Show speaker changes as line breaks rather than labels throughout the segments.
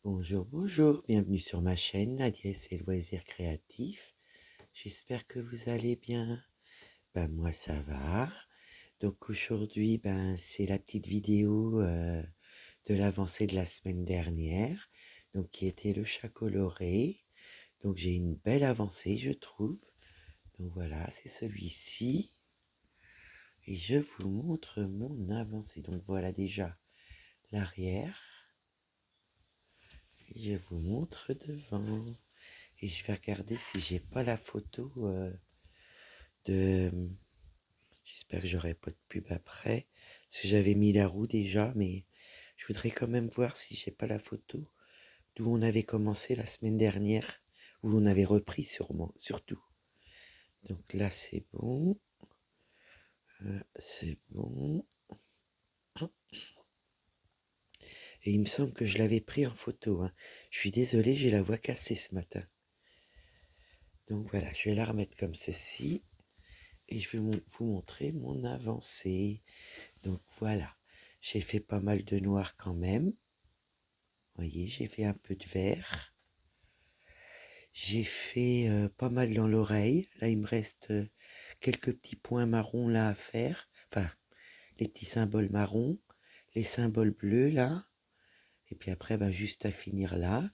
Bonjour, bonjour, bienvenue sur ma chaîne, Nadia et Loisirs Créatifs. J'espère que vous allez bien. Moi ça va. Donc aujourd'hui, c'est la petite vidéo de l'avancée de la semaine dernière, donc qui était le chat coloré. Donc j'ai une belle avancée, je trouve. Donc voilà, c'est celui-ci. Et je vous montre mon avancée. Donc voilà déjà l'arrière. Et je vous montre devant. Et je vais regarder si j'ai pas la photo de... J'espère que j'aurai pas de pub après. Parce que j'avais mis la roue déjà, mais je voudrais quand même voir si j'ai pas la photo d'où on avait commencé la semaine dernière, où on avait repris sûrement, surtout. Donc là c'est bon. C'est bon. Et il me semble que je l'avais pris en photo, hein. Je suis désolé, j'ai la voix cassée ce matin. Donc voilà, je vais la remettre comme ceci. Et je vais vous montrer mon avancée. Donc voilà, j'ai fait pas mal de noir quand même. Vous voyez, j'ai fait un peu de vert. J'ai fait pas mal dans l'oreille. Là, il me reste quelques petits points marrons là à faire. Enfin, les petits symboles marrons, les symboles bleus là. Et puis après, juste à finir là.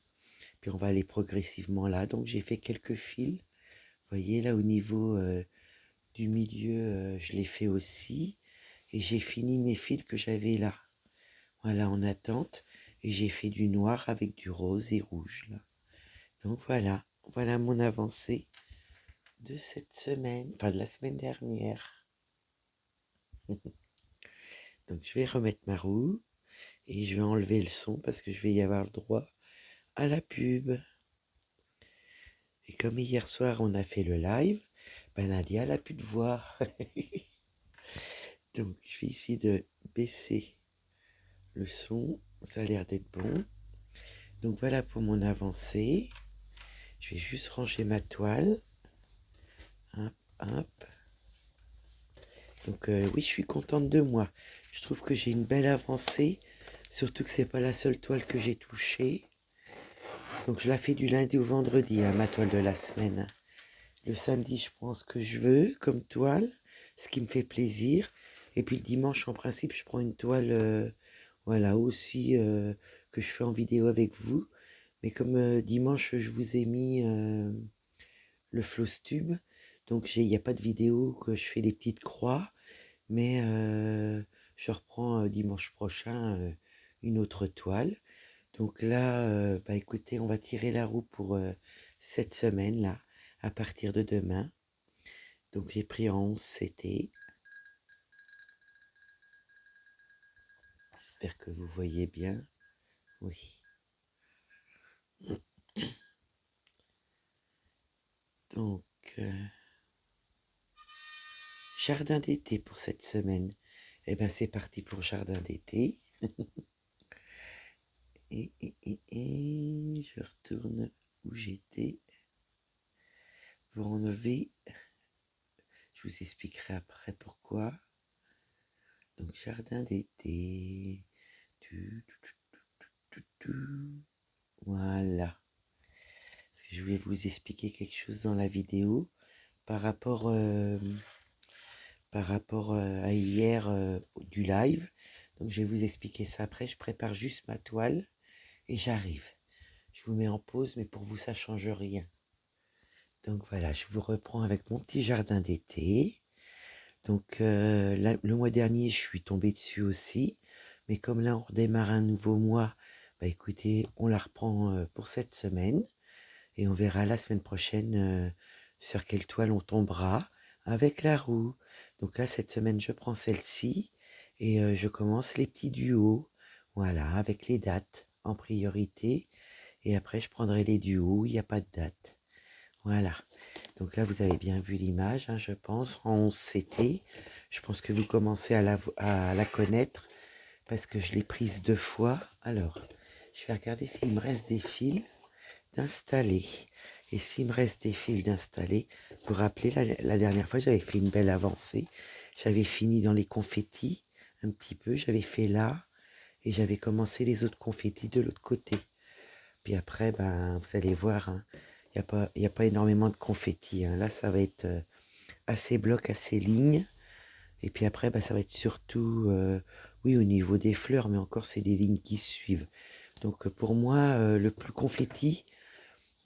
Puis on va aller progressivement là. Donc j'ai fait quelques fils. Vous voyez, là au niveau du milieu, je l'ai fait aussi. Et j'ai fini mes fils que j'avais là. Voilà, en attente. Et j'ai fait du noir avec du rose et rouge, là. Donc voilà, voilà mon avancée de cette semaine, enfin de la semaine dernière. Donc je vais remettre ma roue et je vais enlever le son parce que je vais y avoir le droit à la pub. Et comme hier soir on a fait le live, Nadia elle a plus de voix. Donc je vais essayer de baisser le son, ça a l'air d'être bon. Donc voilà pour mon avancée. Je vais juste ranger ma toile. Hop, hop. Donc oui, je suis contente de moi. Je trouve que j'ai une belle avancée, surtout que c'est pas la seule toile que j'ai touchée. Donc je la fais du lundi au vendredi, hein, ma toile de la semaine. Le samedi, je prends ce que je veux comme toile, ce qui me fait plaisir. Et puis le dimanche, en principe, je prends une toile, voilà, aussi que je fais en vidéo avec vous. Mais comme dimanche, je vous ai mis le floss tube, donc il n'y a pas de vidéo que je fais des petites croix. Mais je reprends dimanche prochain une autre toile. Donc là, écoutez, on va tirer la roue pour cette semaine-là, à partir de demain. Donc j'ai pris en 11 CT. J'espère que vous voyez bien. Oui. Donc, jardin d'été pour cette semaine. Eh bien, c'est parti pour jardin d'été. Et je retourne où j'étais pour enlever. Je vous expliquerai après pourquoi. Donc, jardin d'été. Voilà. Parce que je voulais vous expliquer quelque chose dans la vidéo par rapport, à hier du live. Donc, je vais vous expliquer ça après. Je prépare juste ma toile et j'arrive. Je vous mets en pause, mais pour vous, ça ne change rien. Donc, voilà, je vous reprends avec mon petit jardin d'été. Donc, le mois dernier, je suis tombée dessus aussi. Mais comme là, on redémarre un nouveau mois, écoutez, on la reprend pour cette semaine. Et on verra la semaine prochaine sur quelle toile on tombera avec la roue. Donc là, cette semaine, je prends celle-ci et je commence les petits duos. Voilà, avec les dates en priorité. Et après, je prendrai les duos où il n'y a pas de date. Voilà. Donc là, vous avez bien vu l'image, hein, je pense, en 11 CT. Je pense que vous commencez à la connaître parce que je l'ai prise 2 fois. Alors, je vais regarder s'il me reste des fils d'installer. Et s'il me reste des fils d'installer, vous vous rappelez, la dernière fois, j'avais fait une belle avancée. J'avais fini dans les confettis un petit peu. J'avais fait là et j'avais commencé les autres confettis de l'autre côté. Puis après, ben, vous allez voir, hein, il y a pas énormément de confetti, hein. Là, ça va être assez bloc, assez ligne. Et puis après, ben, ça va être surtout, oui, au niveau des fleurs, mais encore, c'est des lignes qui suivent. Donc pour moi, le plus confetti,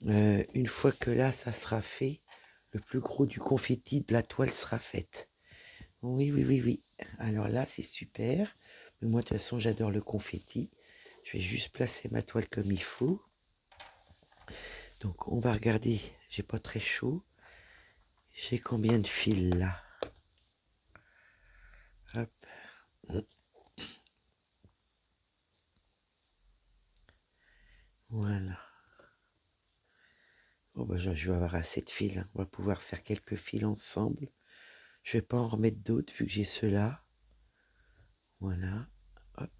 une fois que là, ça sera fait, le plus gros du confetti de la toile sera faite. Oui, oui, oui, oui. Alors là, c'est super. Mais moi, de toute façon, j'adore le confetti. Je vais juste placer ma toile comme il faut. Donc, on va regarder. J'ai pas très chaud. J'ai combien de fils là? Hop. Voilà. Oh, bah, je vais avoir assez de fils, hein. On va pouvoir faire quelques fils ensemble. Je vais pas en remettre d'autres vu que j'ai ceux-là. Voilà. Hop.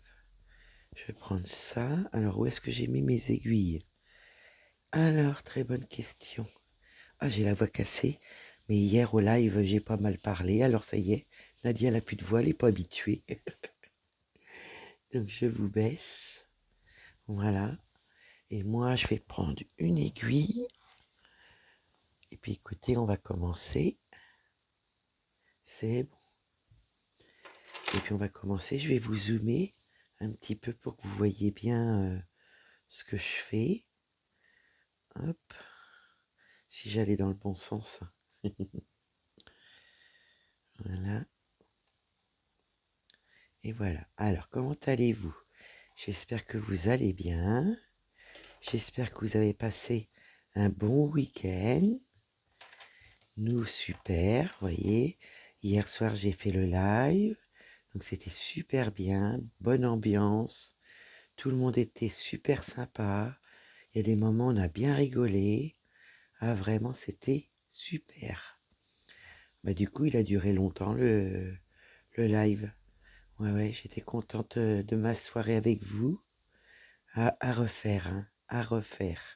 Je vais prendre ça. Alors, où est-ce que j'ai mis mes aiguilles? Alors, très bonne question. Ah, j'ai la voix cassée. Mais hier au live, j'ai pas mal parlé. Alors, ça y est, Nadia n'a plus de voix, elle n'est pas habituée. Donc, je vous baisse. Voilà. Et moi, je vais prendre une aiguille. Et puis, écoutez, on va commencer. C'est bon. Et puis, on va commencer. Je vais vous zoomer un petit peu pour que vous voyez bien ce que je fais. Hop. Si j'allais dans le bon sens. Voilà. Et voilà. Alors, comment allez-vous? J'espère que vous allez bien. J'espère que vous avez passé un bon week-end. Nous, super, voyez. Hier soir, j'ai fait le live. Donc, c'était super bien. Bonne ambiance. Tout le monde était super sympa. Il y a des moments où on a bien rigolé. Ah, vraiment, c'était super. Bah, du coup, il a duré longtemps, le live. Ouais, ouais, j'étais contente de ma soirée avec vous. À refaire, hein, à refaire.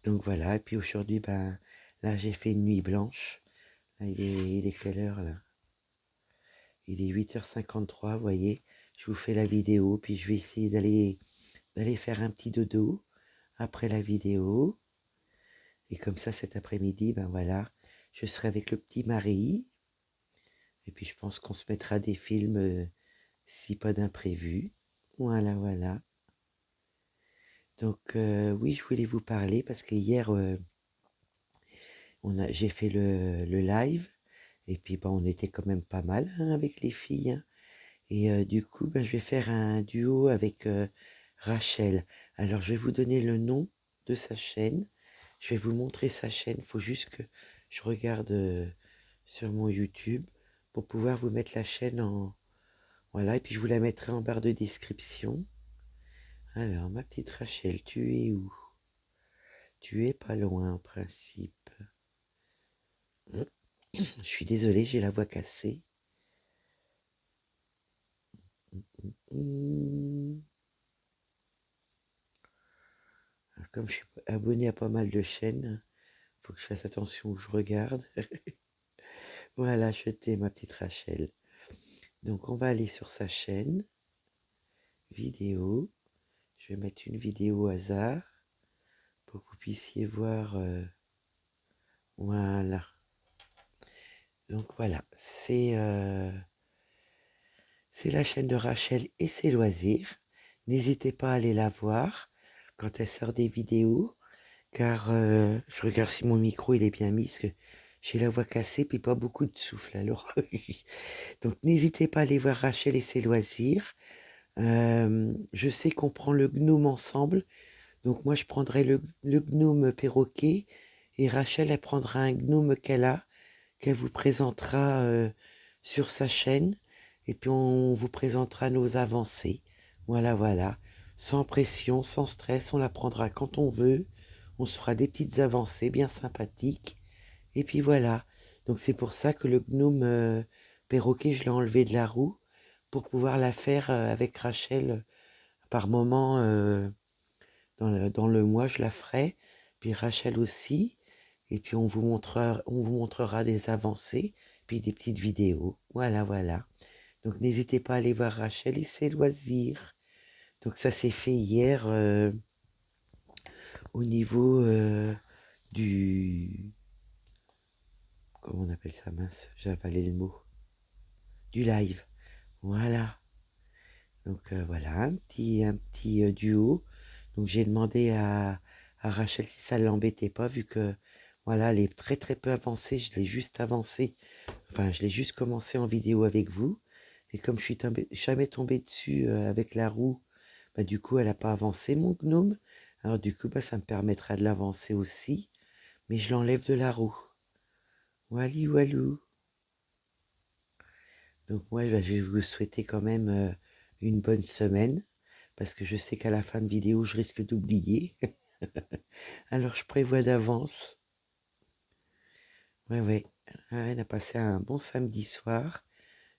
Donc voilà, et puis aujourd'hui, ben, là j'ai fait une nuit blanche. Là, il est quelle heure là? Il est 8h53, vous voyez. Je vous fais la vidéo, puis je vais essayer d'aller faire un petit dodo après la vidéo. Et comme ça, cet après-midi, ben voilà, je serai avec le petit mari. Et puis je pense qu'on se mettra des films si pas d'imprévu. Voilà, voilà. Donc oui, je voulais vous parler parce que hier, j'ai fait le live. Et puis, bon, on était quand même pas mal hein, avec les filles, hein. Et du coup, ben, je vais faire un duo avec Rachel. Alors, je vais vous donner le nom de sa chaîne. Je vais vous montrer sa chaîne. Il faut juste que je regarde sur mon YouTube pour pouvoir vous mettre la chaîne en... Voilà, et puis je vous la mettrai en barre de description. Alors, ma petite Rachel, tu es où? Tu es pas loin, en principe. Je suis désolée, j'ai la voix cassée. Hum. Comme je suis abonné à pas mal de chaînes, faut que je fasse attention où je regarde. Voilà, je t'ai ma petite Rachel. Donc on va aller sur sa chaîne, vidéo. Je vais mettre une vidéo au hasard pour que vous puissiez voir. Voilà. Donc voilà, c'est la chaîne de Rachel et ses loisirs. N'hésitez pas à aller la voir quand elle sort des vidéos. Car je regarde si mon micro il est bien mis, parce que j'ai la voix cassée puis pas beaucoup de souffle. Alors, donc n'hésitez pas à aller voir Rachel et ses loisirs. Je sais qu'on prend le gnome ensemble, donc moi je prendrai le gnome perroquet et Rachel elle prendra un gnome qu'elle vous présentera sur sa chaîne et puis on vous présentera nos avancées. Voilà, voilà, sans pression, sans stress, on la prendra quand on veut. On se fera des petites avancées bien sympathiques. Et puis voilà. Donc c'est pour ça que le gnome perroquet, je l'ai enlevé de la roue pour pouvoir la faire avec Rachel par moment dans le mois, je la ferai. Puis Rachel aussi. Et puis on vous montrera des avancées, puis des petites vidéos. Voilà, voilà. Donc n'hésitez pas à aller voir Rachel et ses loisirs. Donc ça s'est fait hier. au niveau du... Comment on appelle ça, mince? J'ai avalé le mot. Du live. Voilà. Donc voilà, un petit duo. Donc j'ai demandé à Rachel si ça ne l'embêtait pas, vu que voilà, elle est très très peu avancée. Je l'ai juste avancé, enfin je l'ai juste commencé en vidéo avec vous. Et comme je suis jamais tombée dessus avec la roue, bah, du coup elle n'a pas avancé mon gnome. Alors du coup bah, ça me permettra de l'avancer aussi. Mais je l'enlève de la roue. Wally walou. Donc moi bah, je vais vous souhaiter quand même une bonne semaine. Parce que je sais qu'à la fin de vidéo, je risque d'oublier. Alors, je prévois d'avance. Ouais, ouais. Ouais, on a passé un bon samedi soir.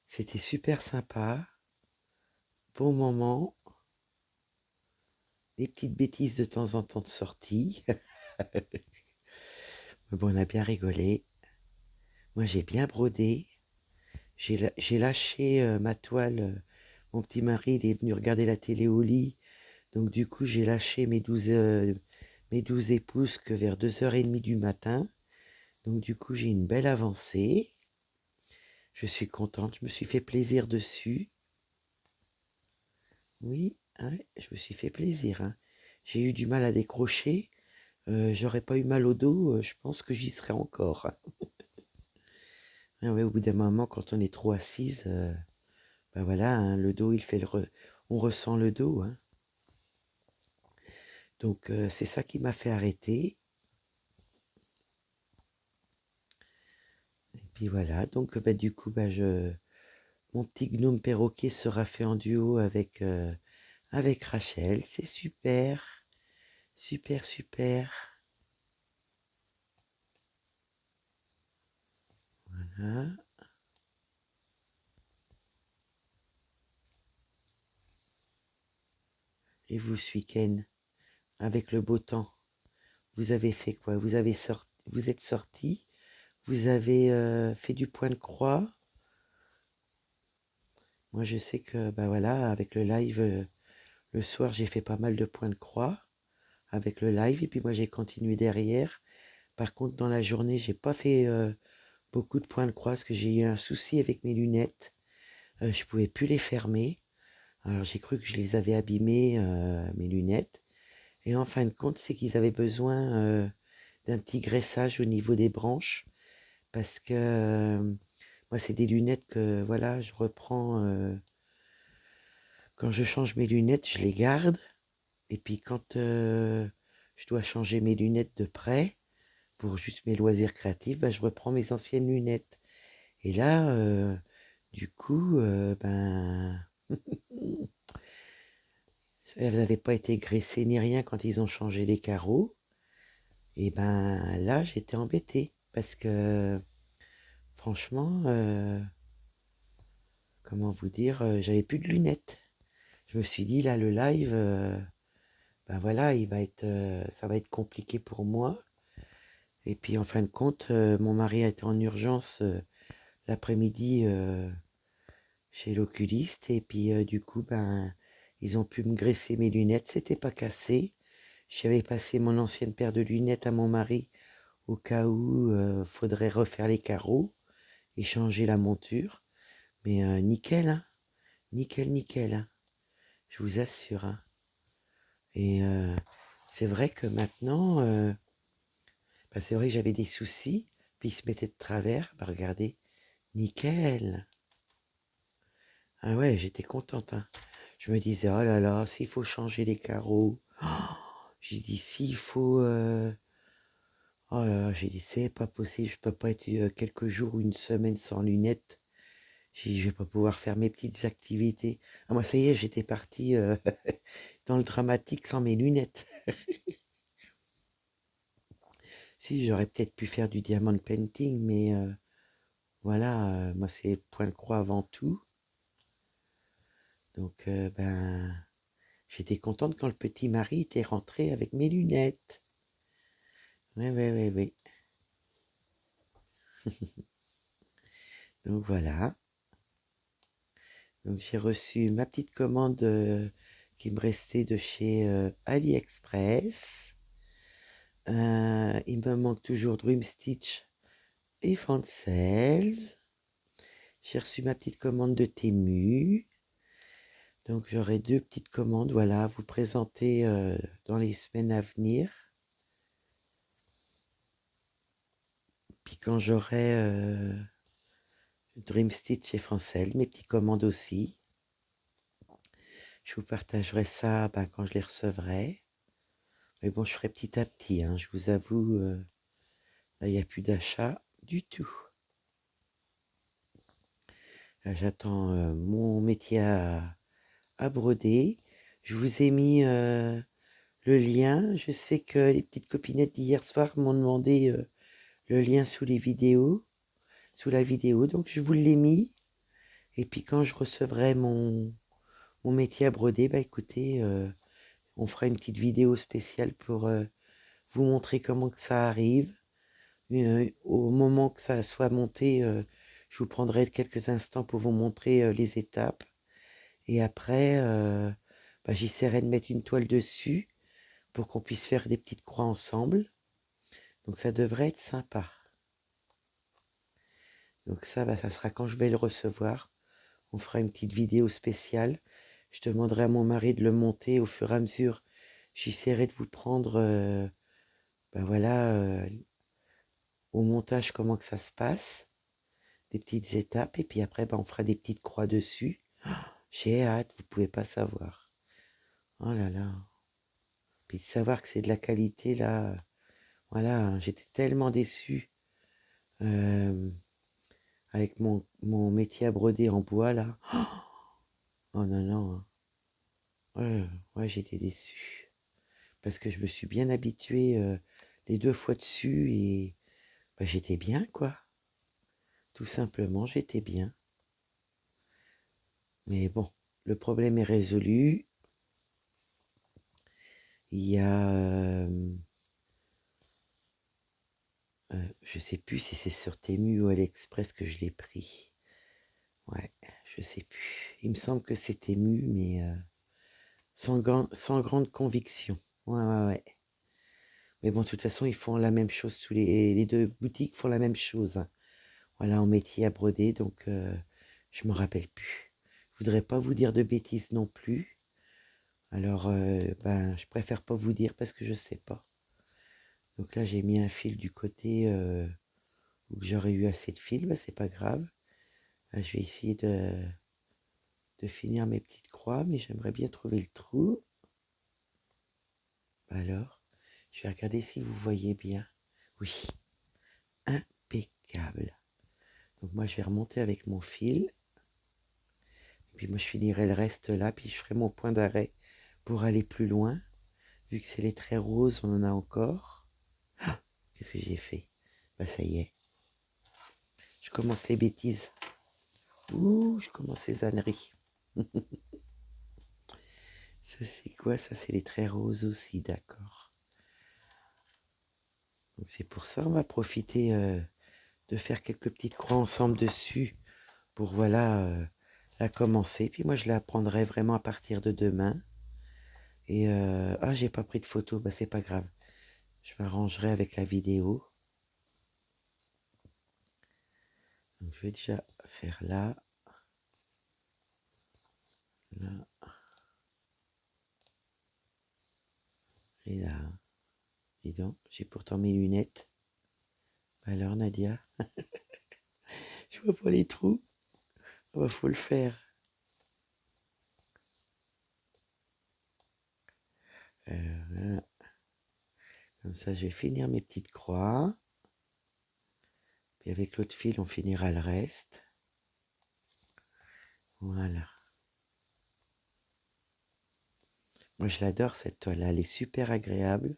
C'était super sympa. Bon moment. Des petites bêtises de temps en temps de sortie. Mais bon, on a bien rigolé. Moi, j'ai bien brodé. J'ai lâché ma toile. Mon petit mari, il est venu regarder la télé au lit. Donc, du coup, j'ai lâché mes 12 épouses que vers 2h30 du matin. Donc du coup, j'ai une belle avancée. Je suis contente, je me suis fait plaisir dessus. Oui, ouais, je me suis fait plaisir, hein. J'ai eu du mal à décrocher. J'aurais pas eu mal au dos, je pense que j'y serais encore. Ah ouais, au bout d'un moment, quand on est trop assise, ben voilà, hein, le dos, on ressent le dos, hein. Donc c'est ça qui m'a fait arrêter. Et puis voilà, donc du coup, mon petit gnome perroquet sera fait en duo avec Rachel. C'est super, super, super. Voilà. Et vous, ce week-end, avec le beau temps, vous avez fait quoi? Vous êtes sorti, vous avez fait du point de croix. Moi, je sais que, bah voilà, avec le live, le soir, j'ai fait pas mal de points de croix avec le live. Et puis moi, j'ai continué derrière. Par contre, dans la journée, j'ai pas fait beaucoup de points de croix parce que j'ai eu un souci avec mes lunettes. Je pouvais plus les fermer. Alors, j'ai cru que je les avais abîmées, mes lunettes. Et en fin de compte, c'est qu'ils avaient besoin d'un petit graissage au niveau des branches. Parce que moi, c'est des lunettes que, voilà, je reprends. Quand je change mes lunettes, je les garde. Et puis quand je dois changer mes lunettes de près, pour juste mes loisirs créatifs, je reprends mes anciennes lunettes. Et là, du coup, elles n'avaient pas été graissées ni rien quand ils ont changé les carreaux. Et ben là, j'étais embêtée. Parce que franchement, comment vous dire, j'avais plus de lunettes. Je me suis dit, là, le live, ben voilà, ça va être compliqué pour moi. Et puis, en fin de compte, mon mari a été en urgence l'après-midi chez l'oculiste. Et puis, du coup, ils ont pu me graisser mes lunettes. C'était pas cassé. J'avais passé mon ancienne paire de lunettes à mon mari au cas où faudrait refaire les carreaux et changer la monture. Mais nickel, hein. Nickel, nickel, hein. Je vous assure, hein. Et c'est vrai que maintenant, c'est vrai que j'avais des soucis, puis ils se mettaient de travers. Bah regardez, nickel. Ah ouais, j'étais contente, hein. Je me disais, oh là là, s'il faut changer les carreaux. Oh, j'ai dit, s'il faut... Oh là là, j'ai dit, c'est pas possible, je peux pas être quelques jours ou une semaine sans lunettes. J'ai dit, je vais pas pouvoir faire mes petites activités. Ah moi, ça y est, j'étais partie dans le dramatique sans mes lunettes. Si, j'aurais peut-être pu faire du diamond painting, mais voilà, moi c'est point de croix avant tout. Donc j'étais contente quand le petit mari était rentré avec mes lunettes. Oui, oui, oui, oui. Donc voilà. Donc j'ai reçu ma petite commande qui me restait de chez AliExpress. Il me manque toujours Dream Stitch et Fancels. J'ai reçu ma petite commande de Temu. Donc j'aurai 2 petites commandes, voilà, à vous présenter dans les semaines à venir. Puis quand j'aurai Dream Stitch et Fancel, mes petites commandes aussi, je vous partagerai ça quand je les recevrai. Mais bon, je ferai petit à petit, hein, je vous avoue, là, il n'y a plus d'achat du tout. Là, j'attends mon métier à broder. Je vous ai mis le lien. Je sais que les petites copinettes d'hier soir m'ont demandé le lien sous la vidéo. Donc je vous l'ai mis. Et puis quand je recevrai mon métier à broder, écoutez, on fera une petite vidéo spéciale pour vous montrer comment que ça arrive. Au moment que ça soit monté, je vous prendrai quelques instants pour vous montrer les étapes. Et après, j'essaierai de mettre une toile dessus pour qu'on puisse faire des petites croix ensemble. Donc ça devrait être sympa. Donc ça, ça sera quand je vais le recevoir. On fera une petite vidéo spéciale. Je demanderai à mon mari de le monter au fur et à mesure. J'essaierai de vous prendre, au montage comment que ça se passe. Des petites étapes. Et puis après, on fera des petites croix dessus. J'ai hâte, vous pouvez pas savoir. Oh là là. Puis de savoir que c'est de la qualité, là. Voilà, j'étais tellement déçue. Avec mon métier à broder en bois, là. Oh non, non. Ouais, j'étais déçue. Parce que je me suis bien habituée les 2 fois dessus et j'étais bien, quoi. Tout simplement, j'étais bien. Mais bon, le problème est résolu. Il y a... je sais plus si c'est sur Temu ou AliExpress que je l'ai pris. Ouais, je sais plus. Il me semble que c'est Temu, mais sans grande conviction. Ouais. Mais bon, de toute façon, ils font la même chose. Les 2 boutiques font la même chose, hein. Voilà, en métier à broder, donc je me rappelle plus. Je voudrais pas vous dire de bêtises non plus. Alors, je préfère pas vous dire parce que je sais pas. Donc là, j'ai mis un fil du côté où j'aurais eu assez de fil. C'est pas grave. Là, je vais essayer de finir mes petites croix, mais j'aimerais bien trouver le trou. Alors, je vais regarder si vous voyez bien. Oui, impeccable. Donc moi, je vais remonter avec mon fil. Et puis moi, je finirai le reste là, puis je ferai mon point d'arrêt pour aller plus loin. Vu que c'est les traits roses, on en a encore. Ah, qu'est-ce que j'ai fait? Ça y est. Je commence les bêtises. Ouh, je commence les âneries. Ça, c'est quoi? Ça, c'est les traits roses aussi, d'accord. Donc c'est pour ça, on va profiter de faire quelques petites croix ensemble dessus pour, voilà, la commencer. Puis moi, je la prendrai vraiment à partir de demain. Et, j'ai pas pris de photo, c'est pas grave. Je m'arrangerai avec la vidéo. Donc, je vais déjà faire là. Là. Et là. Dis donc, j'ai pourtant mes lunettes. Alors, Nadia, je vois pas les trous. Faut le faire. Voilà. Comme ça, je vais finir mes petites croix. Puis avec l'autre fil, on finira le reste. Voilà. Moi, je l'adore cette toile-là. Elle est super agréable.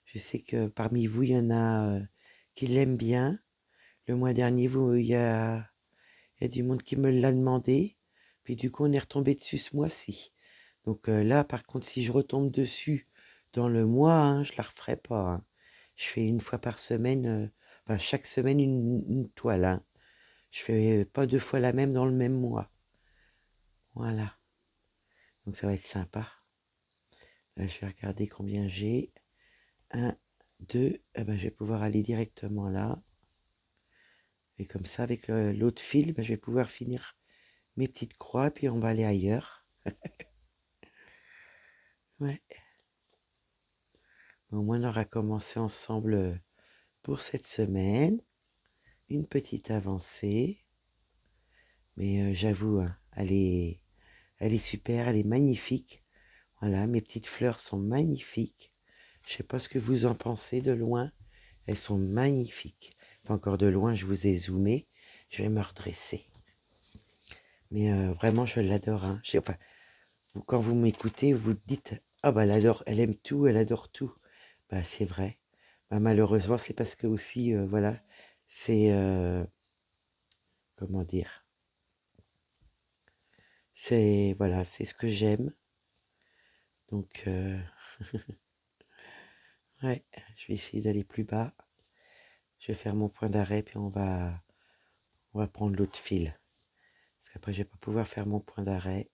Je sais que parmi vous, il y en a qui l'aiment bien. Le mois dernier, il y a du monde qui me l'a demandé. Puis du coup, on est retombé dessus ce mois-ci. Donc là, par contre, si je retombe dessus dans le mois, hein, je la referai pas, hein. Je fais une fois par semaine, chaque semaine une toile, hein. Je fais pas 2 fois la même dans le même mois. Voilà. Donc ça va être sympa. Là, je vais regarder combien j'ai. 1, 2, eh ben, je vais pouvoir aller directement là. Et comme ça, avec l'autre fil, ben, je vais pouvoir finir mes petites croix, puis on va aller ailleurs. Ouais. Au moins, on aura commencé ensemble pour cette semaine. Une petite avancée. Mais j'avoue, hein, elle est super, elle est magnifique. Voilà, mes petites fleurs sont magnifiques. Je sais pas ce que vous en pensez de loin. Elles sont magnifiques. Enfin, encore de loin, je vous ai zoomé. Je vais me redresser. Mais vraiment, je l'adore. Hein. Enfin, quand vous m'écoutez, vous dites, ah bah elle adore, elle aime tout, elle adore tout. Bah c'est vrai. Bah, malheureusement, c'est parce que aussi, voilà, c'est, comment dire, c'est, voilà, c'est ce que j'aime. Donc, ouais, je vais essayer d'aller plus bas. Je vais faire mon point d'arrêt, puis on va prendre l'autre fil. Parce qu'après, je vais pas pouvoir faire mon point d'arrêt.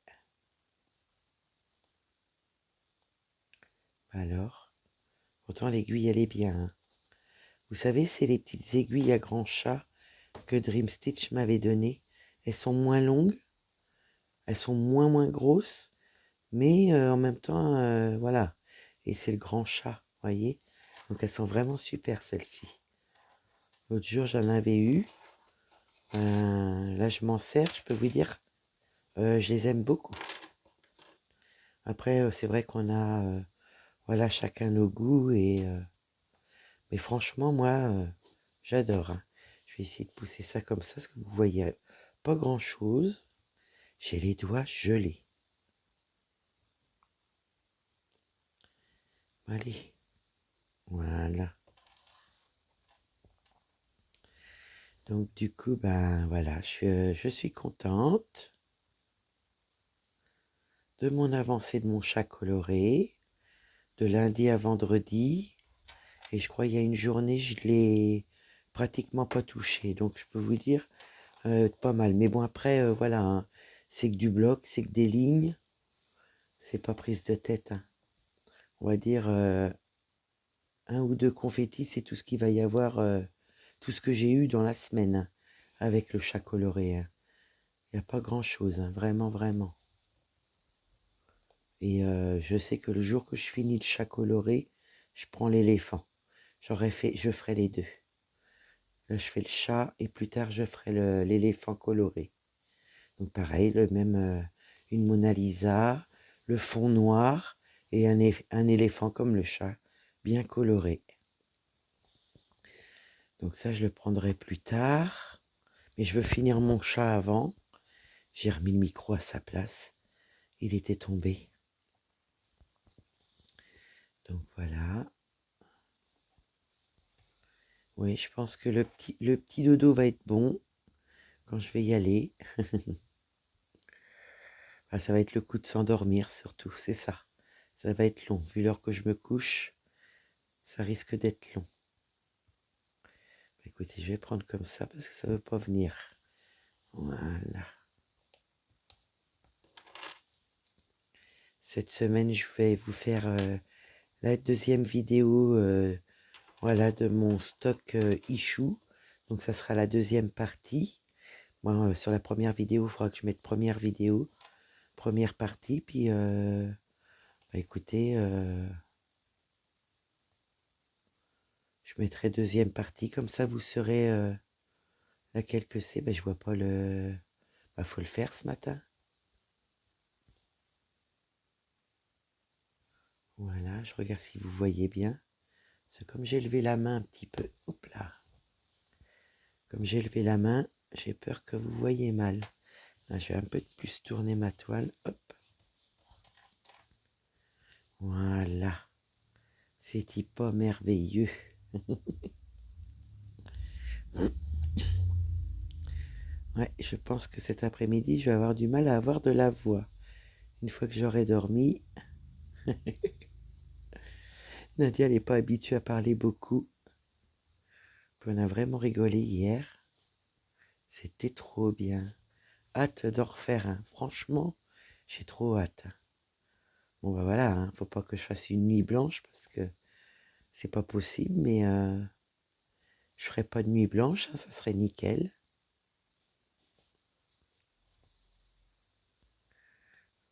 Alors, pourtant l'aiguille, elle est bien. Hein. Vous savez, c'est les petites aiguilles à grand chat que Dream Stitch m'avait données. Elles sont moins longues, elles sont moins grosses, mais en même temps, voilà. Et c'est le grand chat, voyez. Donc elles sont vraiment super, celles-ci. L'autre jour, j'en avais eu. Là, je m'en sers, je peux vous dire, je les aime beaucoup. Après, c'est vrai qu'on a, voilà, chacun nos goûts, mais franchement, moi, j'adore. Hein. Je vais essayer de pousser ça comme ça, parce que vous voyez pas grand-chose. J'ai les doigts gelés. Allez, voilà. Donc du coup, ben voilà, je suis contente de mon avancée de mon chat coloré, de lundi à vendredi. Et je crois qu'il y a une journée, je l'ai pratiquement pas touché. Donc je peux vous dire, pas mal. Mais bon, après, voilà, hein, c'est que du bloc, c'est que des lignes. C'est pas prise de tête. Hein. On va dire un ou deux confettis, c'est tout ce qu'il va y avoir, tout ce que j'ai eu dans la semaine hein, avec le chat coloré. Hein. Il n'y a pas grand-chose, hein, vraiment, vraiment. Et je sais que le jour que je finis le chat coloré, je prends l'éléphant. Je ferai les deux. Là, je fais le chat et plus tard, je ferai l'éléphant coloré. Donc pareil, une Mona Lisa, le fond noir et un éléphant comme le chat, bien coloré. Donc ça, je le prendrai plus tard. Mais je veux finir mon chat avant. J'ai remis le micro à sa place. Il était tombé. Donc voilà. Oui, je pense que le petit dodo va être bon quand je vais y aller. Enfin, ça va être le coup de s'endormir surtout, c'est ça. Ça va être long. Vu l'heure que je me couche, ça risque d'être long. Écoutez, je vais prendre comme ça parce que ça ne veut pas venir. Voilà. Cette semaine, je vais vous faire la deuxième vidéo voilà, de mon stock issue. Donc ça sera la deuxième partie. Moi, sur la première vidéo, il faudra que je mette première vidéo, première partie. Puis, bah, écoutez, je mettrai deuxième partie. Comme ça, vous saurez laquelle que c'est. Bah, je vois pas le... Bah, faut le faire ce matin. Voilà, je regarde si vous voyez bien. C'est comme j'ai levé la main un petit peu. Hop là. Comme j'ai levé la main, j'ai peur que vous voyez mal. Là, je vais un peu plus tourner ma toile. Hop. Voilà. C'est pas merveilleux. Ouais, je pense que cet après-midi, je vais avoir du mal à avoir de la voix. Une fois que j'aurai dormi. Nadia, elle n'est pas habituée à parler beaucoup. Puis on a vraiment rigolé hier. C'était trop bien. Hâte d'en refaire un. Franchement, j'ai trop hâte. Bon, bah voilà, hein, faut pas que je fasse une nuit blanche parce que c'est pas possible, mais je ferai pas de nuit blanche, hein, ça serait nickel.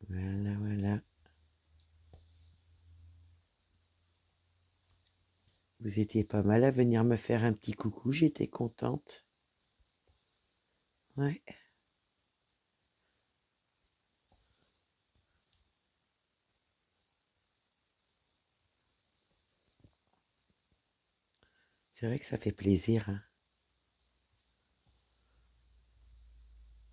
Voilà, voilà. Vous étiez pas mal à venir me faire un petit coucou, j'étais contente. Ouais. C'est vrai que ça fait plaisir, hein.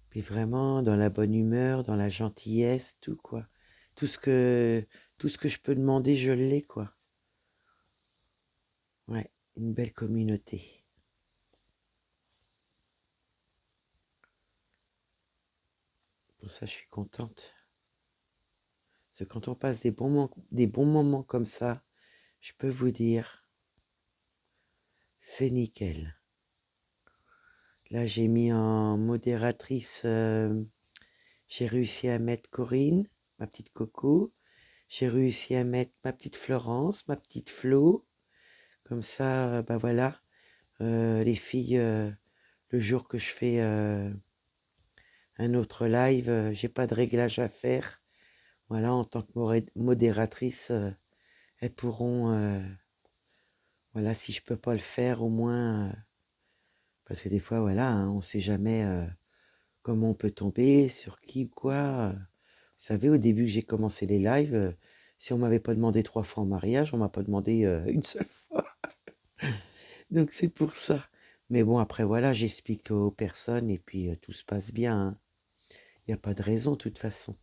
Puis vraiment dans la bonne humeur, dans la gentillesse, tout quoi. Tout ce que, tout ce que je peux demander, je l'ai quoi. Ouais, une belle communauté. Pour ça, je suis contente. Parce que quand on passe des bons moments comme ça, je peux vous dire, c'est nickel. Là, j'ai mis en modératrice, j'ai réussi à mettre Corinne, ma petite Coco. J'ai réussi à mettre ma petite Florence, ma petite Flo. Comme ça, bah voilà, les filles, le jour que je fais un autre live, j'ai pas de réglage à faire. Voilà, en tant que modératrice, elles pourront, voilà, si je peux pas le faire, au moins, parce que des fois, voilà, hein, on sait jamais comment on peut tomber, sur qui ou quoi. Vous savez, au début que j'ai commencé les lives, si on m'avait pas demandé 3 fois en mariage, on m'a pas demandé une seule fois. Donc c'est pour ça. Mais bon, après, voilà, j'explique aux personnes et puis tout se passe bien, hein. Il n'y a pas de raison, de toute façon.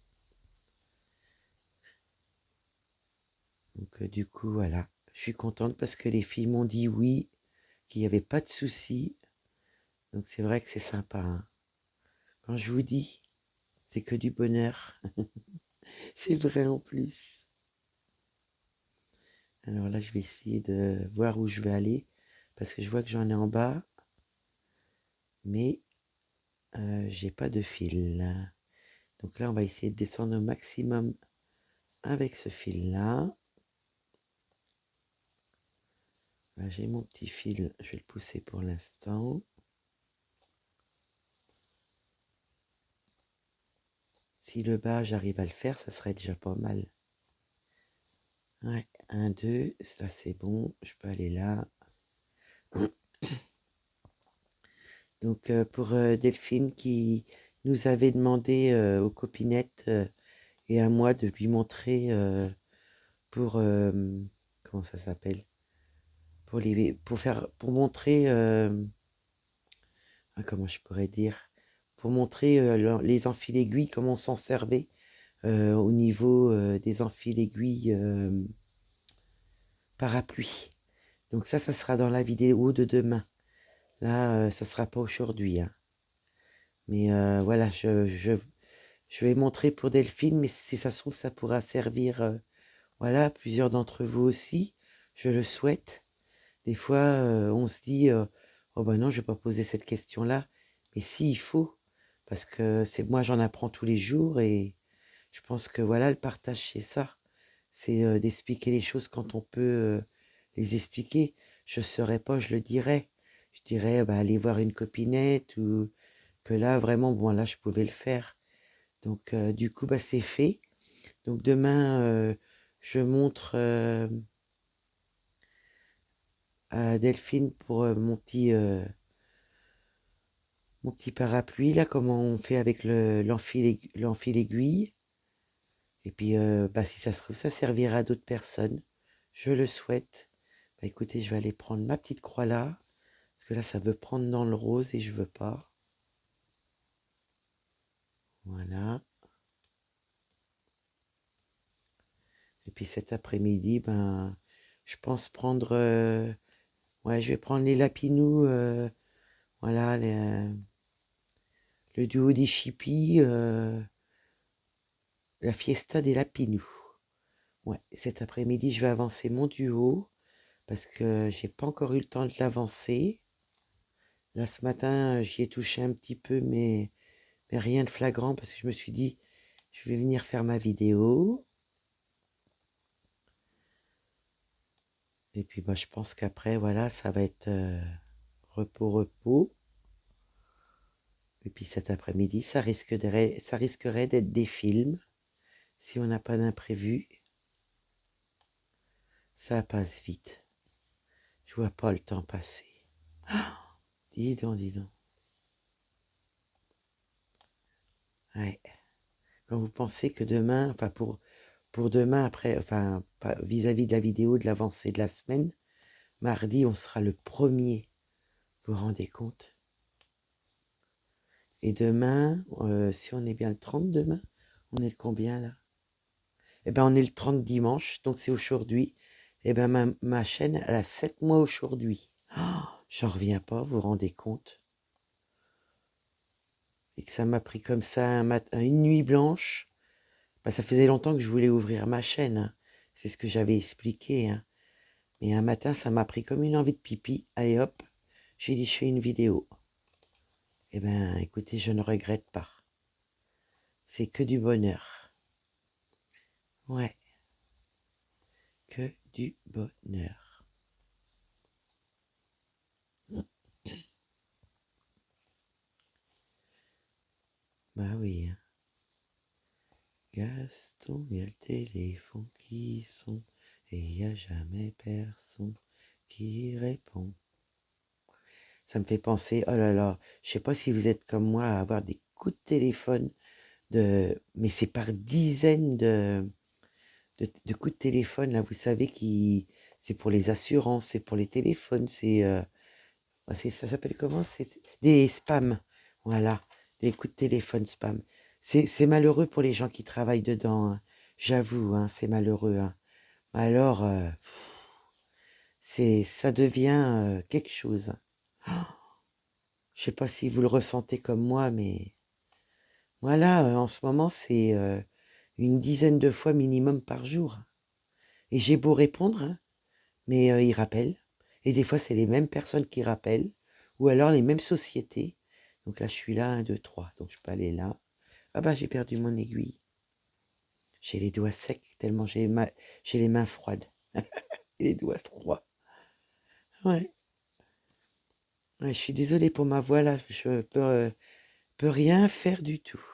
Donc du coup, voilà. Je suis contente parce que les filles m'ont dit oui, qu'il n'y avait pas de souci. Donc c'est vrai que c'est sympa, hein. Quand je vous dis, c'est que du bonheur. C'est vrai en plus. Alors là, je vais essayer de voir où je vais aller parce que je vois que j'en ai en bas, mais j'ai pas de fil. Donc là, on va essayer de descendre au maximum avec ce fil-là. Là, j'ai mon petit fil, je vais le pousser pour l'instant. Si le bas, j'arrive à le faire, ça serait déjà pas mal. Ouais, 1, 2, là c'est bon, je peux aller là. Donc pour Delphine qui nous avait demandé aux copinettes et à moi de lui montrer pour comment ça s'appelle, pour montrer comment je pourrais dire, pour montrer les enfils aiguilles, comment on s'en servait au niveau des enfils aiguilles parapluie. Donc ça sera dans la vidéo de demain. Là, ça sera pas aujourd'hui, hein. Mais voilà, je vais montrer pour Delphine, mais si ça se trouve, ça pourra servir, voilà, à plusieurs d'entre vous aussi. Je le souhaite. Des fois, on se dit, oh ben non, je vais pas poser cette question-là. Mais si, il faut, parce que c'est moi, j'en apprends tous les jours et je pense que voilà, le partage, c'est ça. C'est d'expliquer les choses quand on peut les expliquer. Je ne saurais pas, je le dirais. Je dirais, bah, allez voir une copinette ou que là, vraiment, bon, là, je pouvais le faire. Donc, du coup, bah, c'est fait. Donc, demain, je montre à Delphine pour mon petit parapluie, là, comment on fait avec l'enfil aiguille. Et puis, bah, si ça se trouve, ça servira à d'autres personnes. Je le souhaite. Bah, écoutez, je vais aller prendre ma petite croix là. Parce que là, ça veut prendre dans le rose et je veux pas. Voilà. Et puis cet après-midi, ben, je pense prendre... ouais, je vais prendre les lapinous. Voilà, le duo des chippies. La fiesta des lapinous. Ouais, cet après-midi, je vais avancer mon duo. Parce que j'ai pas encore eu le temps de l'avancer. Là, ce matin, j'y ai touché un petit peu, mais rien de flagrant. Parce que je me suis dit, je vais venir faire ma vidéo. Et puis moi je pense qu'après, voilà, ça va être repos, repos. Et puis cet après-midi, ça risquerait d'être des films, si on n'a pas d'imprévu. Ça passe vite. Je vois pas le temps passer. Dis donc, dis donc. Ouais. Quand vous pensez que demain, enfin pour demain, après, enfin vis-à-vis de la vidéo de l'avancée de la semaine, mardi, on sera le premier. Vous vous rendez compte? Et demain, si on est bien le 30 demain, on est le combien là? Eh ben on est le 30 dimanche, donc c'est aujourd'hui. Eh ben ma chaîne, elle a 7 mois aujourd'hui. Oh, j'en reviens pas, vous vous rendez compte? Et que ça m'a pris comme ça une nuit blanche. Bah, ça faisait longtemps que je voulais ouvrir ma chaîne, hein. C'est ce que j'avais expliqué, hein. Mais un matin, ça m'a pris comme une envie de pipi. Allez hop, j'ai dit je fais une vidéo. Eh ben écoutez, je ne regrette pas. C'est que du bonheur. Ouais, que du bonheur. Bah oui, hein. Gaston, il y a le téléphone qui sonne et il n'y a jamais personne qui répond. Ça me fait penser, oh là là, je sais pas si vous êtes comme moi à avoir des coups de téléphone, mais c'est par dizaines de coups de téléphone, là, vous savez, c'est pour les assurances, c'est pour les téléphones, ça s'appelle comment? C'est des spams, voilà, des coups de téléphone spam. C'est malheureux pour les gens qui travaillent dedans, hein. J'avoue, hein, c'est malheureux, hein. Alors, ça devient quelque chose. Je sais pas si vous le ressentez comme moi, mais voilà, en ce moment, c'est une dizaine de fois minimum par jour. Et j'ai beau répondre, hein, mais ils rappellent. Et des fois, c'est les mêmes personnes qui rappellent, ou alors les mêmes sociétés. Donc là, je suis là, 1, 2, 3. Donc je peux aller là. Ah bah, j'ai perdu mon aiguille. J'ai les doigts secs, tellement j'ai les mains froides. Et les doigts froids. Ouais. Ouais, je suis désolée pour ma voix là, je peux rien faire du tout.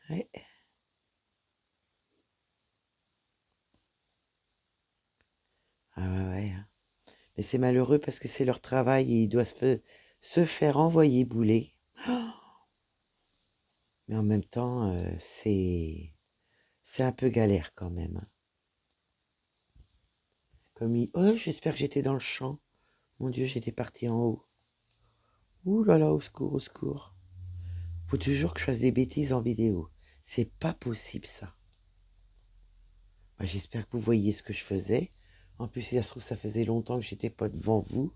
Ouais. Ah ouais, ouais, hein. Mais c'est malheureux parce que c'est leur travail et ils doivent se faire envoyer bouler. Mais en même temps, c'est un peu galère quand même, hein. Oh, j'espère que j'étais dans le champ. Mon Dieu, j'étais partie en haut. Ouh là là, au secours, au secours. Faut toujours que je fasse des bêtises en vidéo. C'est pas possible ça. Bah, j'espère que vous voyez ce que je faisais. En plus, si ça se trouve, ça faisait longtemps que j'étais pas devant vous.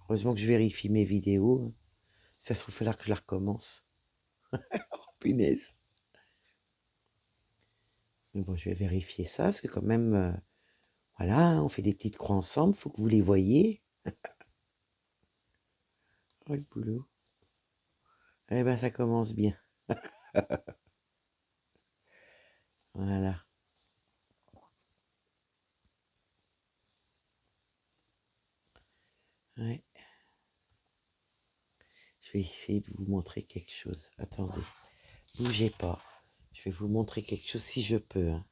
Heureusement que je vérifie mes vidéos. Si ça se trouve, il va falloir que je la recommence. Punaise. Mais bon, je vais vérifier ça, parce que quand même, voilà, on fait des petites croix ensemble, faut que vous les voyez. Oh, le boulot. Eh ben, ça commence bien. Voilà. Ouais. Je vais essayer de vous montrer quelque chose. Attendez, bougez pas. Je vais vous montrer quelque chose si je peux, hein.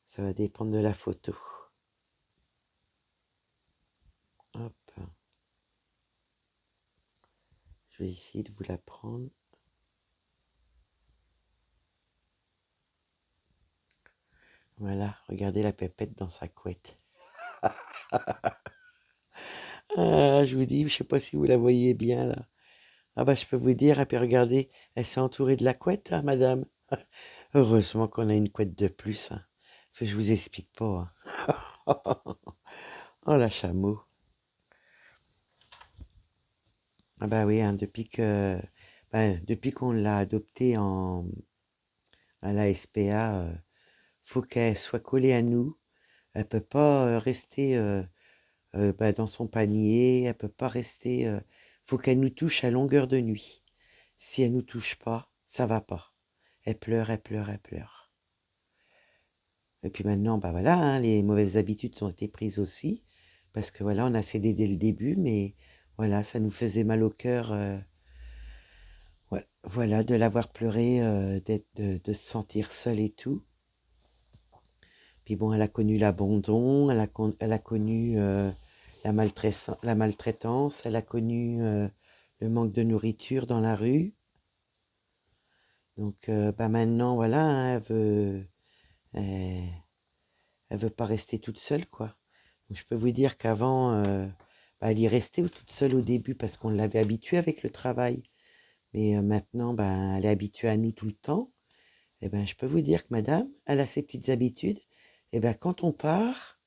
Ça va dépendre de la photo. Hop. Je vais essayer de vous la prendre. Voilà, regardez la pépette dans sa couette. Ah, je vous dis, je sais pas si vous la voyez bien là. Ah bah je peux vous dire, et puis regardez, elle s'est entourée de la couette, hein, madame. Heureusement qu'on a une couette de plus, hein, parce que je vous explique pas, hein. Oh la chameau. Ah bah oui, hein, depuis qu'on l'a adoptée à la SPA, faut qu'elle soit collée à nous. Elle peut pas rester dans son panier, elle peut pas rester. Faut qu'elle nous touche à longueur de nuit. Si elle nous touche pas, ça va pas. Elle pleure, elle pleure, elle pleure. Et puis maintenant, bah voilà, hein, les mauvaises habitudes ont été prises aussi, parce que voilà, on a cédé dès le début, mais voilà, ça nous faisait mal au cœur, voilà, de l'avoir pleuré, de se sentir seule et tout. Puis bon, elle a connu l'abandon, elle a connu la maltraitance, elle a connu le manque de nourriture dans la rue. Donc bah maintenant, voilà, hein, elle, elle veut pas rester toute seule, quoi. Donc je peux vous dire qu'avant, bah, elle y restait toute seule au début parce qu'on l'avait habituée avec le travail. Mais maintenant, ben, elle est habituée à nous tout le temps. Et ben, je peux vous dire que madame, elle a ses petites habitudes. Et ben, quand on part,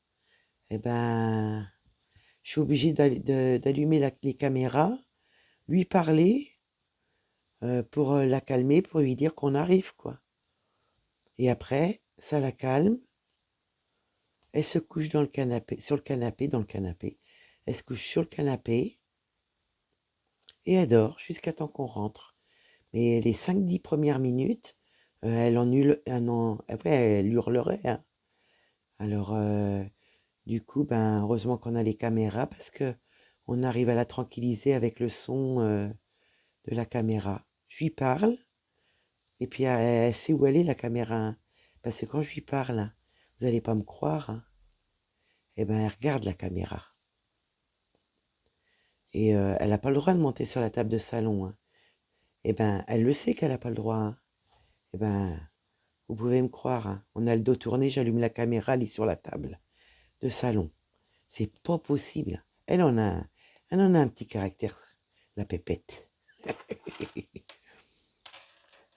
et ben, je suis obligée d'allumer les caméras, lui parler pour la calmer, pour lui dire qu'on arrive, quoi. Et après, ça la calme. Elle se couche dans le canapé, sur le canapé, dans le canapé. Elle se couche sur le canapé et elle dort jusqu'à temps qu'on rentre. Mais les 5-10 premières minutes, après, elle hurlerait, hein. Alors, du coup, ben, heureusement qu'on a les caméras parce que on arrive à la tranquilliser avec le son de la caméra. Je lui parle et puis elle sait où elle est la caméra, hein. Parce que quand je lui parle, hein, vous n'allez pas me croire, hein, et ben, elle regarde la caméra. Et elle n'a pas le droit de monter sur la table de salon, hein. Et ben, elle le sait qu'elle n'a pas le droit, hein. Et ben, vous pouvez me croire, hein, on a le dos tourné, j'allume la caméra, elle est sur la table de salon. C'est pas possible. Elle en a un petit caractère, la pépette.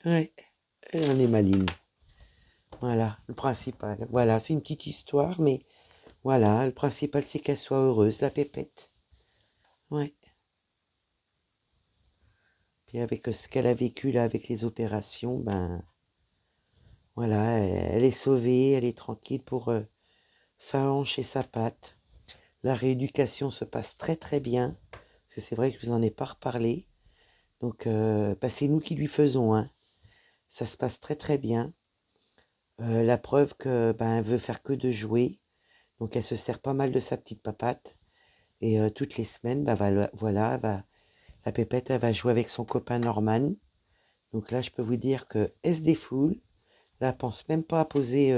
Ouais, elle en est maligne. Voilà, le principal. Voilà, c'est une petite histoire, mais voilà, le principal, c'est qu'elle soit heureuse, la pépette. Ouais. Puis avec ce qu'elle a vécu là, avec les opérations, ben voilà, elle est sauvée, elle est tranquille pour sa hanche et sa patte. La rééducation se passe très très bien, parce que c'est vrai que je vous en ai pas reparlé. Donc, bah, c'est nous qui lui faisons, hein. Ça se passe très très bien. La preuve que ben, elle veut faire que de jouer. Donc elle se sert pas mal de sa petite papate. Et toutes les semaines, bah, voilà, la pépette, elle va jouer avec son copain Norman. Donc là, je peux vous dire que elle se défoule. Là, elle pense même pas à poser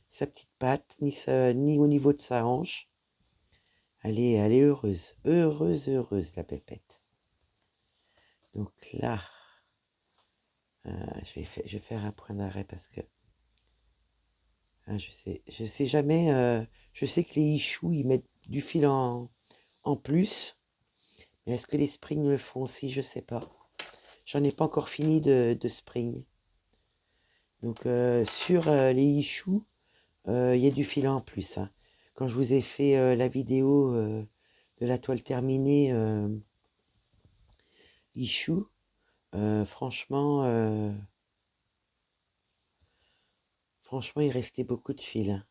sa petite patte, ni au niveau de sa hanche. Elle est heureuse, heureuse, heureuse, la pépette. Donc là, je vais faire un point d'arrêt parce que ah, je sais jamais. Je sais que les Ichous, ils mettent du fil en plus. Mais est-ce que les Springs le font aussi? Je sais pas. J'en ai pas encore fini de Spring. Donc sur les Ichous, il y a du fil en plus, hein. Quand je vous ai fait la vidéo de la toile terminée Ichou, franchement, franchement, il restait beaucoup de fil, hein.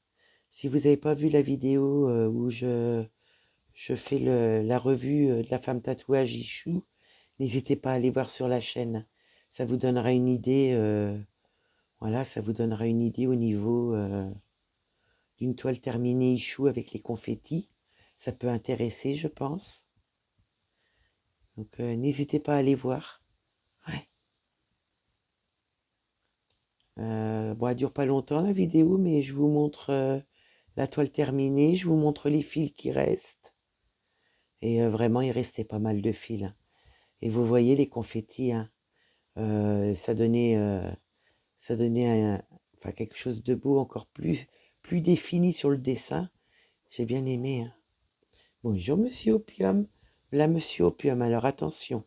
Si vous n'avez pas vu la vidéo où je fais la revue de la femme tatouage Ichou, n'hésitez pas à aller voir sur la chaîne. Ça vous donnera une idée, voilà, ça vous donnera une idée au niveau d'une toile terminée Ichou avec les confettis. Ça peut intéresser, je pense. Donc n'hésitez pas à aller voir. Ouais. Bon, elle dure pas longtemps la vidéo, mais je vous montre la toile terminée, je vous montre les fils qui restent. Et vraiment, il restait pas mal de fils, hein. Et vous voyez les confettis, hein, ça donnait, enfin, quelque chose de beau, encore plus défini sur le dessin. J'ai bien aimé, hein. Bonjour, monsieur Opium. Là, monsieur Opium, alors attention.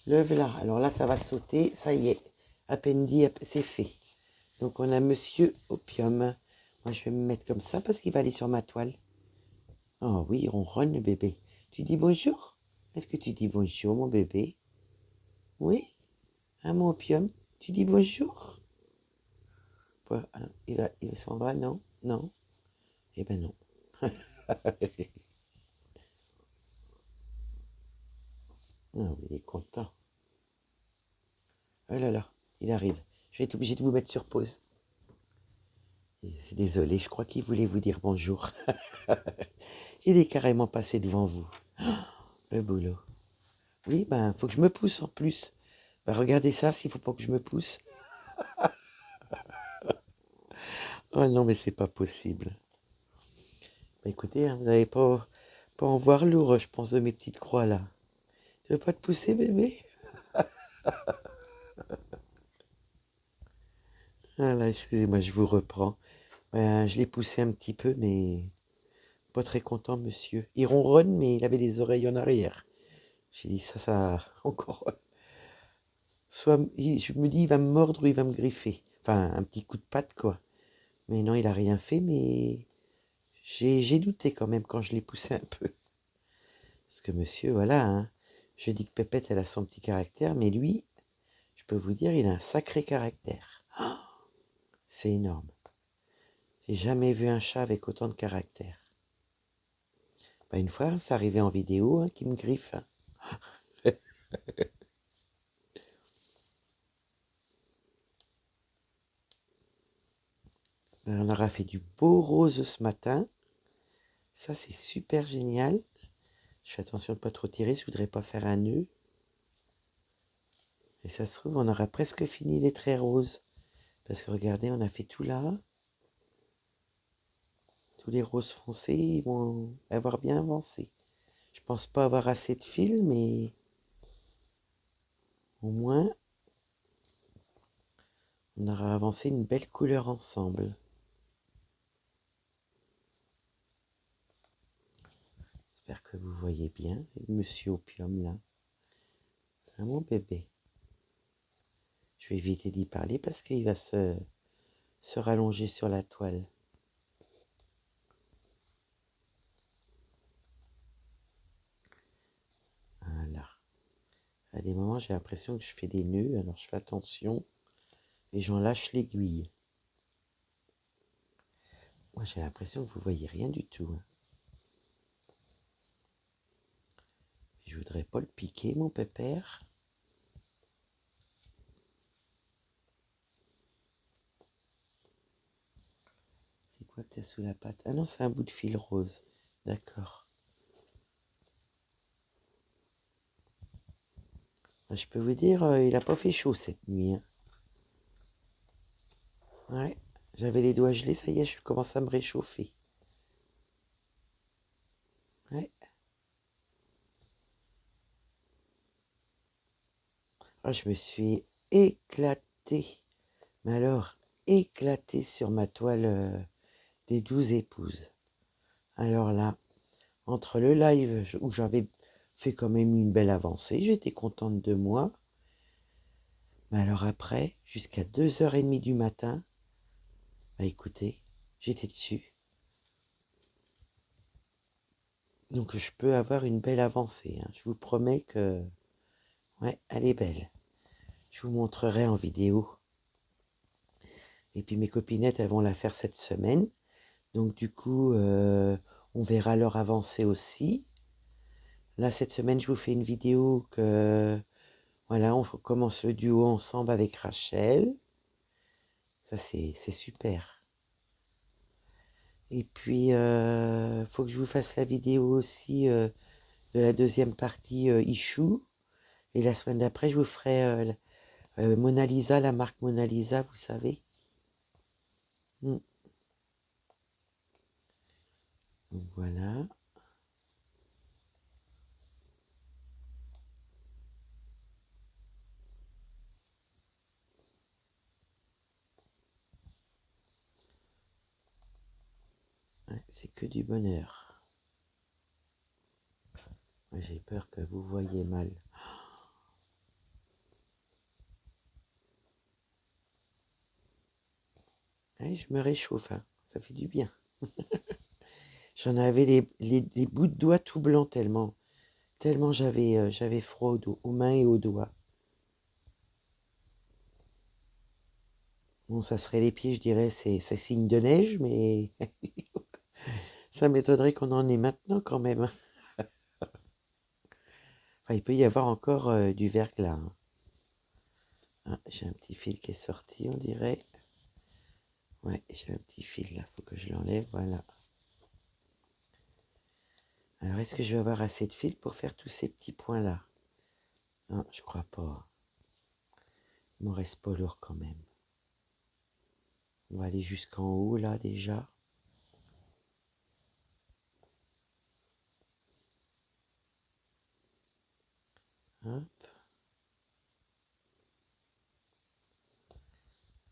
Le voilà. Alors là, ça va sauter. Ça y est. À peine dit, c'est fait. Donc, on a monsieur Opium. Moi, je vais me mettre comme ça parce qu'il va aller sur ma toile. Oh oui, il ronronne, le bébé. Tu dis bonjour? Est-ce que tu dis bonjour, mon bébé? Oui? Hein, mon Opium? Tu dis bonjour? Ouais, hein, il s'en va, non? Non? Eh ben non. Ah oui, il est content. Oh là là, il arrive. Je vais être obligée de vous mettre sur pause. Désolé, je crois qu'il voulait vous dire bonjour. Il est carrément passé devant vous. Le boulot. Oui, ben, faut que je me pousse en plus. Ben, regardez ça, s'il faut pas que je me pousse. Oh non, mais c'est pas possible. Ben, écoutez, hein, vous n'allez pas en voir lourd, je pense, de mes petites croix là. Tu veux pas te pousser, bébé? Ah là, excusez-moi, je vous reprends. Ben, je l'ai poussé un petit peu, mais pas très content, monsieur. Il ronronne, mais il avait les oreilles en arrière. J'ai dit ça encore. Je me dis, il va me mordre ou il va me griffer. Enfin, un petit coup de patte, quoi. Mais non, il a rien fait, mais j'ai douté quand même quand je l'ai poussé un peu. Parce que monsieur, voilà, hein, je dis que Pépette, elle a son petit caractère, mais lui, je peux vous dire, il a un sacré caractère. C'est énorme. J'ai jamais vu un chat avec autant de caractère. Bah, une fois, ça arrivait en vidéo, hein, qui me griffe. Hein. On aura fait du beau rose ce matin. Ça, c'est super génial. Je fais attention de ne pas trop tirer, je voudrais pas faire un nœud. Et ça se trouve, on aura presque fini les traits roses. Parce que regardez, on a fait tout là. Tous les roses foncés, ils vont avoir bien avancé. Je pense pas avoir assez de fil, mais au moins, on aura avancé une belle couleur ensemble. J'espère que vous voyez bien, monsieur Opium là. Hein, mon bébé. Je vais éviter d'y parler parce qu'il va se rallonger sur la toile. Voilà. À des moments, j'ai l'impression que je fais des nœuds, alors je fais attention et j'en lâche l'aiguille. Moi, j'ai l'impression que vous voyez rien du tout. Hein. Je voudrais pas le piquer, mon pépère. C'est quoi que t'as sous la patte? Ah non, c'est un bout de fil rose. D'accord. Je peux vous dire, il a pas fait chaud cette nuit. Hein. Ouais, j'avais les doigts gelés, ça y est, je commence à me réchauffer. Ouais. Ah, je me suis éclatée. Mais alors, éclatée sur ma toile des 12 épouses. Alors là, entre le live où j'avais fait quand même une belle avancée, j'étais contente de moi. Mais alors après, jusqu'à 2h30 du matin, bah écoutez, j'étais dessus. Donc je peux avoir une belle avancée. Hein. Je vous promets que... Ouais, elle est belle. Je vous montrerai en vidéo. Et puis mes copinettes, elles vont la faire cette semaine. Donc du coup, on verra leur avancée aussi. Là, cette semaine, je vous fais une vidéo que... Voilà, on commence le duo ensemble avec Rachel. Ça, c'est super. Et puis, faut que je vous fasse la vidéo aussi de la deuxième partie Ichou. Et la semaine d'après, je vous ferai Mona Lisa, la marque Mona Lisa, vous savez. Mm. Donc voilà. Ouais, c'est que du bonheur. Ouais, j'ai peur que vous voyez mal. Ouais, je me réchauffe, hein. Ça fait du bien. J'en avais les bouts de doigts tout blancs tellement j'avais froid aux mains et aux doigts. Bon, ça serait les pieds, je dirais, c'est signe de neige, mais ça m'étonnerait qu'on en ait maintenant quand même. Enfin, il peut y avoir encore du verglas. Hein. Ah, j'ai un petit fil qui est sorti, on dirait. Ouais, j'ai un petit fil là, faut que je l'enlève, voilà. Alors, est-ce que je vais avoir assez de fil pour faire tous ces petits points là? Non, je crois pas. Il m'en reste pas lourd quand même. On va aller jusqu'en haut là déjà. Hop.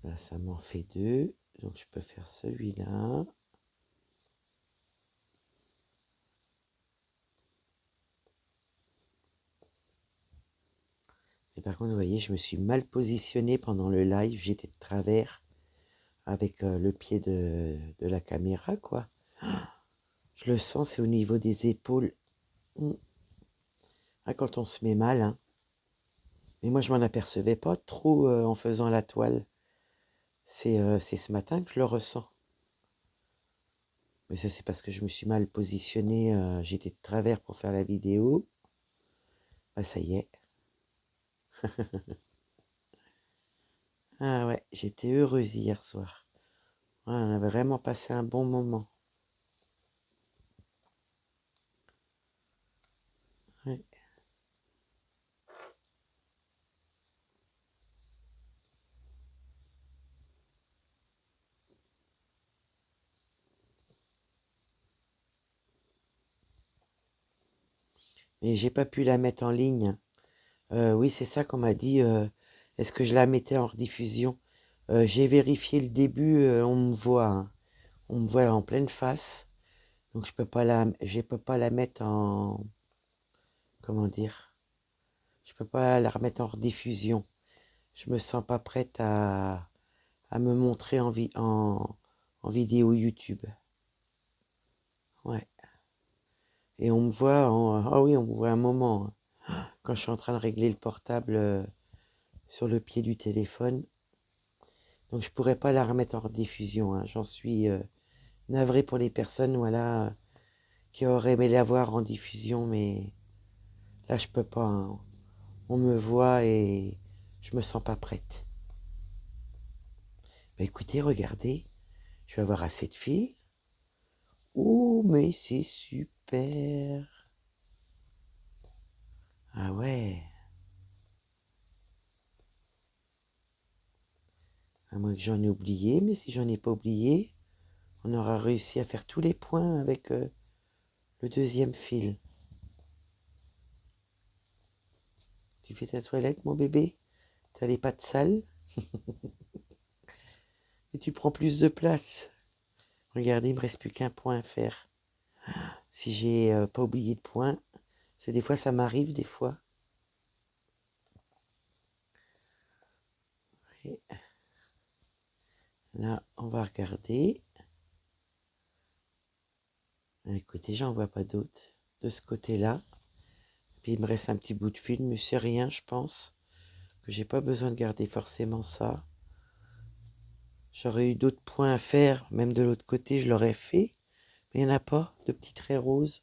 Là, ça m'en fait 2. Donc, je peux faire celui-là. Et par contre, vous voyez, je me suis mal positionné pendant le live. J'étais de travers avec le pied de la caméra, quoi. Je le sens, c'est au niveau des épaules. Ah, quand on se met mal, hein. Mais moi, je m'en apercevais pas trop en faisant la toile. C'est ce matin que je le ressens. Mais ça, c'est parce que je me suis mal positionné. J'étais de travers pour faire la vidéo. Ah, ça y est. Ah ouais, j'étais heureuse hier soir. Ouais, on avait vraiment passé un bon moment. Ouais. Et j'ai pas pu la mettre en ligne. Oui, c'est ça qu'on m'a dit. Est-ce que je la mettais en rediffusion? J'ai vérifié le début, on me voit, hein. On me voit en pleine face. Donc je peux pas la mettre en, comment dire? Je peux pas la remettre en rediffusion. Je me sens pas prête à me montrer en vidéo YouTube. Ouais. Et on me voit ah oui, on me voit un moment, hein. Quand je suis en train de régler le portable sur le pied du téléphone. Donc je pourrais pas la remettre en rediffusion, hein. J'en suis navré pour les personnes, voilà, qui auraient aimé la voir en diffusion, mais là je peux pas, hein. On me voit et je me sens pas prête. Bah écoutez, regardez, je vais avoir assez de fil. Ouh, mais c'est super. Ah ouais. À moins que j'en ai oublié, mais si j'en ai pas oublié, on aura réussi à faire tous les points avec le deuxième fil. Tu fais ta toilette, mon bébé? T'as les pattes sales? Et tu prends plus de place. Regardez, il me reste plus qu'un point à faire. Si j'ai pas oublié de point, c'est des fois ça m'arrive des fois. Et là, on va regarder. Écoutez, j'en vois pas d'autres de ce côté-là. Puis il me reste un petit bout de fil, mais c'est rien, je pense que j'ai pas besoin de garder forcément ça. J'aurais eu d'autres points à faire, même de l'autre côté, je l'aurais fait. Mais il n'y en a pas de petits traits roses.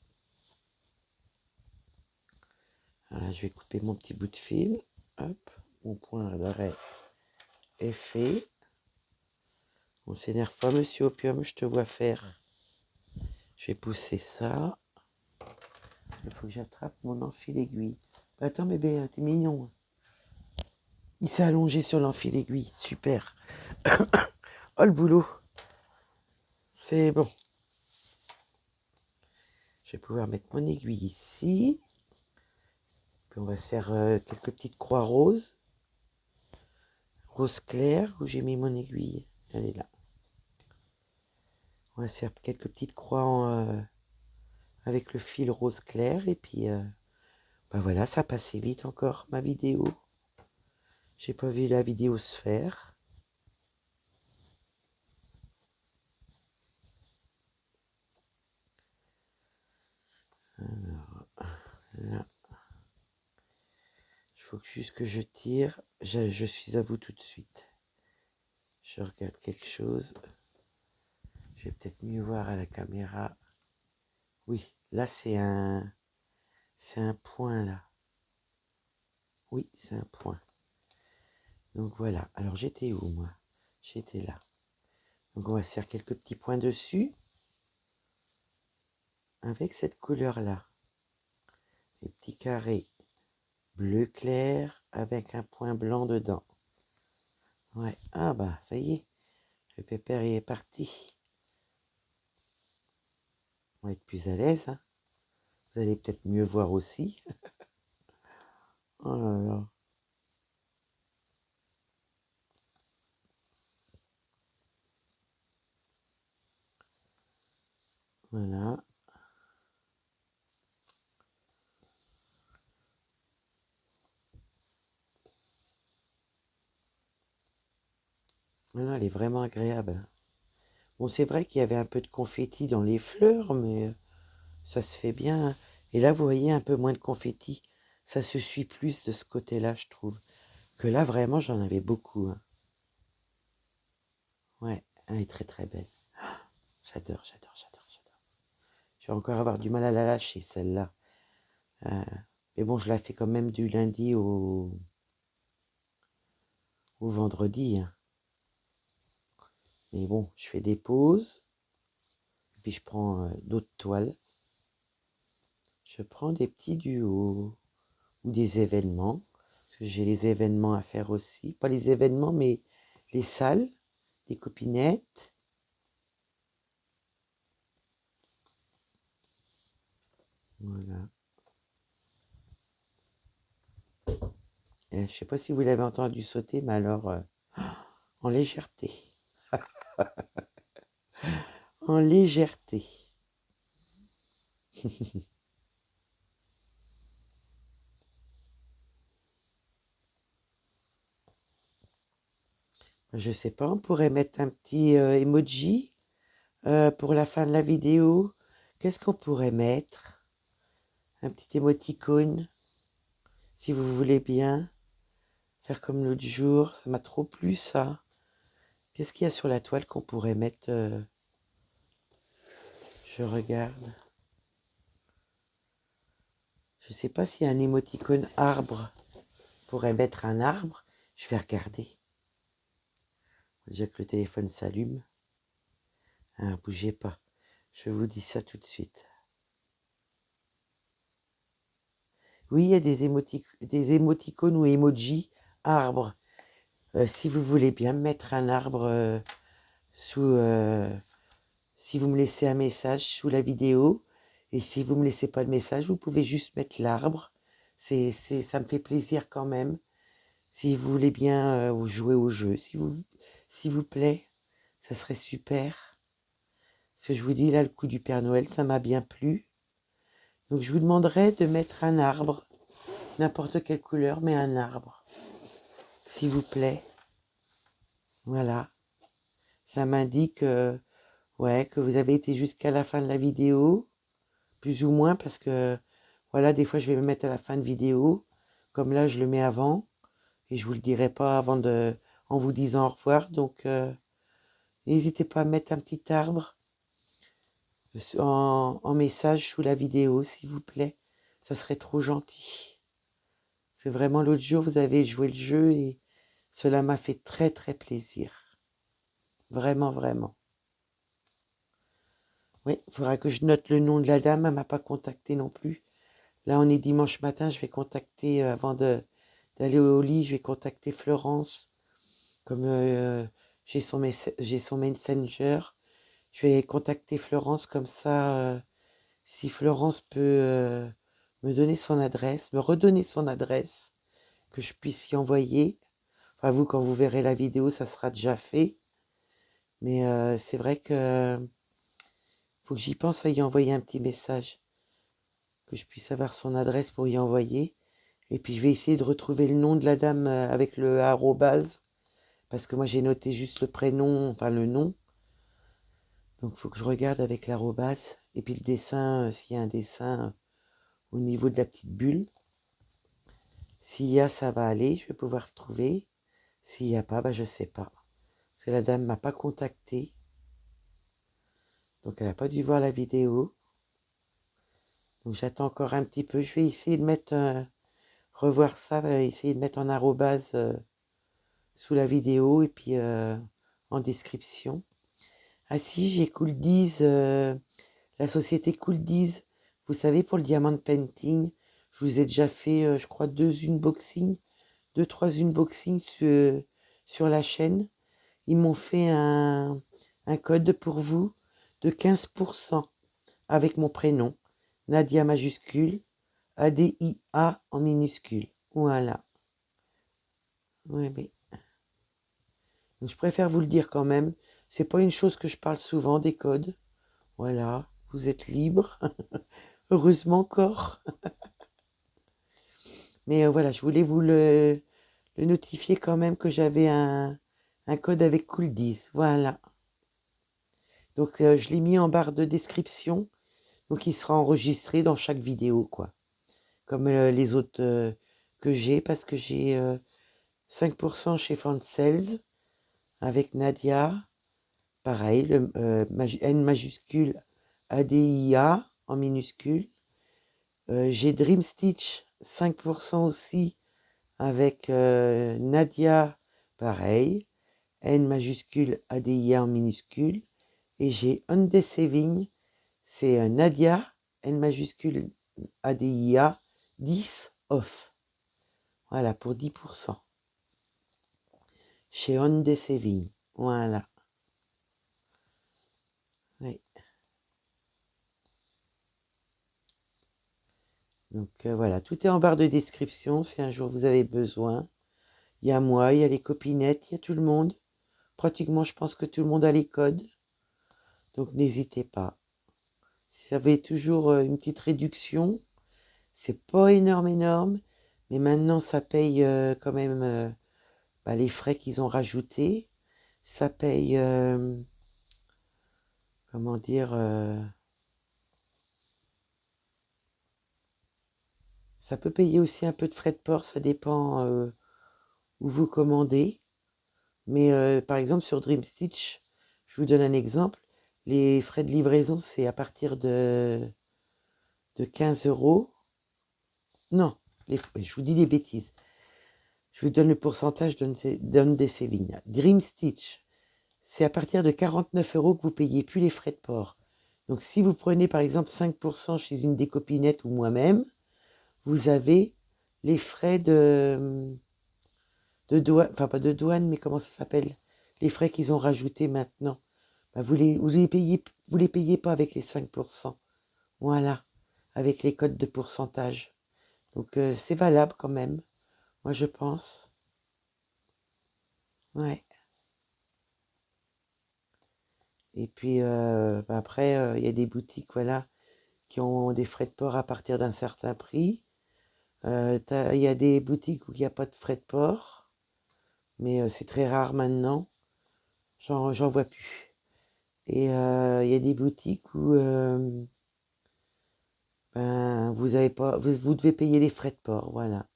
Voilà, je vais couper mon petit bout de fil. Hop, mon point d'arrêt est fait. On s'énerve pas, monsieur Opium, je te vois faire. Je vais pousser ça. Il faut que j'attrape mon enfil aiguille. Attends, bébé, t'es mignon. Il s'est allongé sur l'enfil aiguille. Super. Oh, le boulot. C'est bon. Je vais pouvoir mettre mon aiguille ici. Puis on va se faire quelques petites croix roses. Rose clair, où j'ai mis mon aiguille. Elle est là. On va se faire quelques petites croix avec le fil rose clair. Et puis, bah voilà, ça passait vite encore, ma vidéo. J'ai pas vu la vidéo se faire. Alors, là. Il faut juste que je tire. Je suis à vous tout de suite. Je regarde quelque chose. Je vais peut-être mieux voir à la caméra. Oui, là c'est un point là. Oui, c'est un point. Donc voilà. Alors j'étais où moi? J'étais là. Donc on va se faire quelques petits points dessus avec cette couleur-là. Les petits carrés bleu clair avec un point blanc dedans. Ouais, ah bah ça y est, le pépère il est parti. On va être plus à l'aise, hein. Vous allez peut-être mieux voir aussi. Oh là là. Voilà. Voilà, elle est vraiment agréable. Bon, c'est vrai qu'il y avait un peu de confetti dans les fleurs, mais ça se fait bien, hein. Et là, vous voyez, un peu moins de confetti. Ça se suit plus de ce côté-là, je trouve. Que là, vraiment, j'en avais beaucoup, hein. Ouais, elle est très très belle. J'adore, j'adore, j'adore, j'adore. Je vais encore avoir du mal à la lâcher, celle-là. Mais bon, je la fais quand même du lundi au vendredi, hein. Mais bon, je fais des pauses. Puis je prends d'autres toiles. Je prends des petits duos ou des événements. Parce que j'ai les événements à faire aussi. Pas les événements, mais les salles, les copinettes. Voilà. Je ne sais pas si vous l'avez entendu sauter, mais alors, en légèreté. En légèreté. Je sais pas, on pourrait mettre un petit emoji pour la fin de la vidéo. Qu'est-ce qu'on pourrait mettre? Un petit émoticône, si vous voulez bien. Faire comme l'autre jour, ça m'a trop plu ça. Qu'est-ce qu'il y a sur la toile qu'on pourrait mettre je regarde. Je sais pas s'il y a un émoticône arbre. On pourrait mettre un arbre. Je vais regarder. Déjà que le téléphone s'allume. Ah, bougez pas. Je vous dis ça tout de suite. Oui, il y a des émoticônes ou emojis arbres. Si vous voulez bien mettre un arbre sous... si vous me laissez un message sous la vidéo, et si vous ne me laissez pas de message, vous pouvez juste mettre l'arbre. Ça me fait plaisir quand même. Si vous voulez bien jouer au jeu, s'il vous plaît, ça serait super. Parce que je vous dis, là, le coup du Père Noël, ça m'a bien plu. Donc je vous demanderai de mettre un arbre, n'importe quelle couleur, mais un arbre, s'il vous plaît. Voilà. Ça m'indique ouais, que vous avez été jusqu'à la fin de la vidéo, plus ou moins, parce que, voilà, des fois, je vais me mettre à la fin de vidéo. Comme là, je le mets avant. Et je vous le dirai pas en vous disant au revoir. Donc, n'hésitez pas à mettre un petit arbre en message sous la vidéo, s'il vous plaît. Ça serait trop gentil. C'est vraiment l'autre jour, vous avez joué le jeu et cela m'a fait très, très plaisir. Vraiment, vraiment. Oui, il faudra que je note le nom de la dame. Elle m'a pas contacté non plus. Là, on est dimanche matin. Je vais contacter, avant d'aller au lit, je vais contacter Florence. Comme j'ai son Messenger. Je vais contacter Florence comme ça, si Florence peut me donner son adresse, me redonner son adresse, que je puisse y envoyer. Enfin, vous, quand vous verrez la vidéo, ça sera déjà fait. Mais c'est vrai que faut que j'y pense à y envoyer un petit message, que je puisse avoir son adresse pour y envoyer. Et puis, je vais essayer de retrouver le nom de la dame avec le arrobase, parce que moi, j'ai noté juste le prénom, enfin le nom. Donc, il faut que je regarde avec l'arrobase. Et puis, le dessin, s'il y a un dessin au niveau de la petite bulle. S'il y a, ça va aller, je vais pouvoir trouver. S'il n'y a pas, bah, je ne sais pas. Parce que la dame ne m'a pas contacté. Donc, elle n'a pas dû voir la vidéo. Donc, j'attends encore un petit peu. Je vais essayer de mettre, revoir ça, essayer de mettre en arrobase sous la vidéo et puis en description. Ah si, j'ai Cooldies, la société Cooldies. Vous savez, pour le diamant painting, je vous ai déjà fait, je crois, 3 unboxings sur la chaîne. Ils m'ont fait un code pour vous de 15% avec mon prénom, Nadia majuscule, ADIA en minuscule. Voilà. Ouais, mais donc je préfère vous le dire quand même. C'est pas une chose que je parle souvent des codes. Voilà, vous êtes libre. Heureusement encore. Mais voilà, je voulais vous le notifier quand même que j'avais un code avec Cooldies. Voilà. Donc je l'ai mis en barre de description. Donc il sera enregistré dans chaque vidéo, quoi. Comme les autres que j'ai, parce que j'ai 5% chez Fansales avec Nadia. Pareil, le N majuscule ADIA en minuscule. J'ai Dream Stitch 5% aussi avec Nadia, pareil, N majuscule ADIA en minuscule. Et j'ai Undeceiving, c'est Nadia, N majuscule ADIA, 10 off. Voilà, pour 10%. Chez Undeceiving. Voilà. Oui. Donc voilà, tout est en barre de description si un jour vous avez besoin. Il y a moi, il y a les copinettes, il y a tout le monde. Pratiquement, je pense que tout le monde a les codes. Donc n'hésitez pas. Si vous avez toujours une petite réduction, c'est pas énorme, mais maintenant ça paye quand même les frais qu'ils ont rajoutés. Ça paye, comment dire, ça peut payer aussi un peu de frais de port, ça dépend où vous commandez. Mais par exemple sur Dream Stitch, je vous donne un exemple, les frais de livraison c'est à partir de 15 euros. Non, je vous dis des bêtises. Je vous donne le pourcentage des savings. Dream Stitch, c'est à partir de 49 euros que vous payez plus les frais de port. Donc si vous prenez par exemple 5% chez une des copinettes ou moi-même, vous avez les frais de douane, enfin pas de douane, mais comment ça s'appelle? Les frais qu'ils ont rajoutés maintenant. Vous les payez pas avec les 5%. Voilà, avec les codes de pourcentage. Donc c'est valable quand même, moi je pense. Ouais. Et puis après, il y a des boutiques, voilà, qui ont des frais de port à partir d'un certain prix. Il y a des boutiques où il n'y a pas de frais de port, mais c'est très rare maintenant. J'en vois plus. Et il y a des boutiques où vous avez pas, vous devez payer les frais de port, voilà.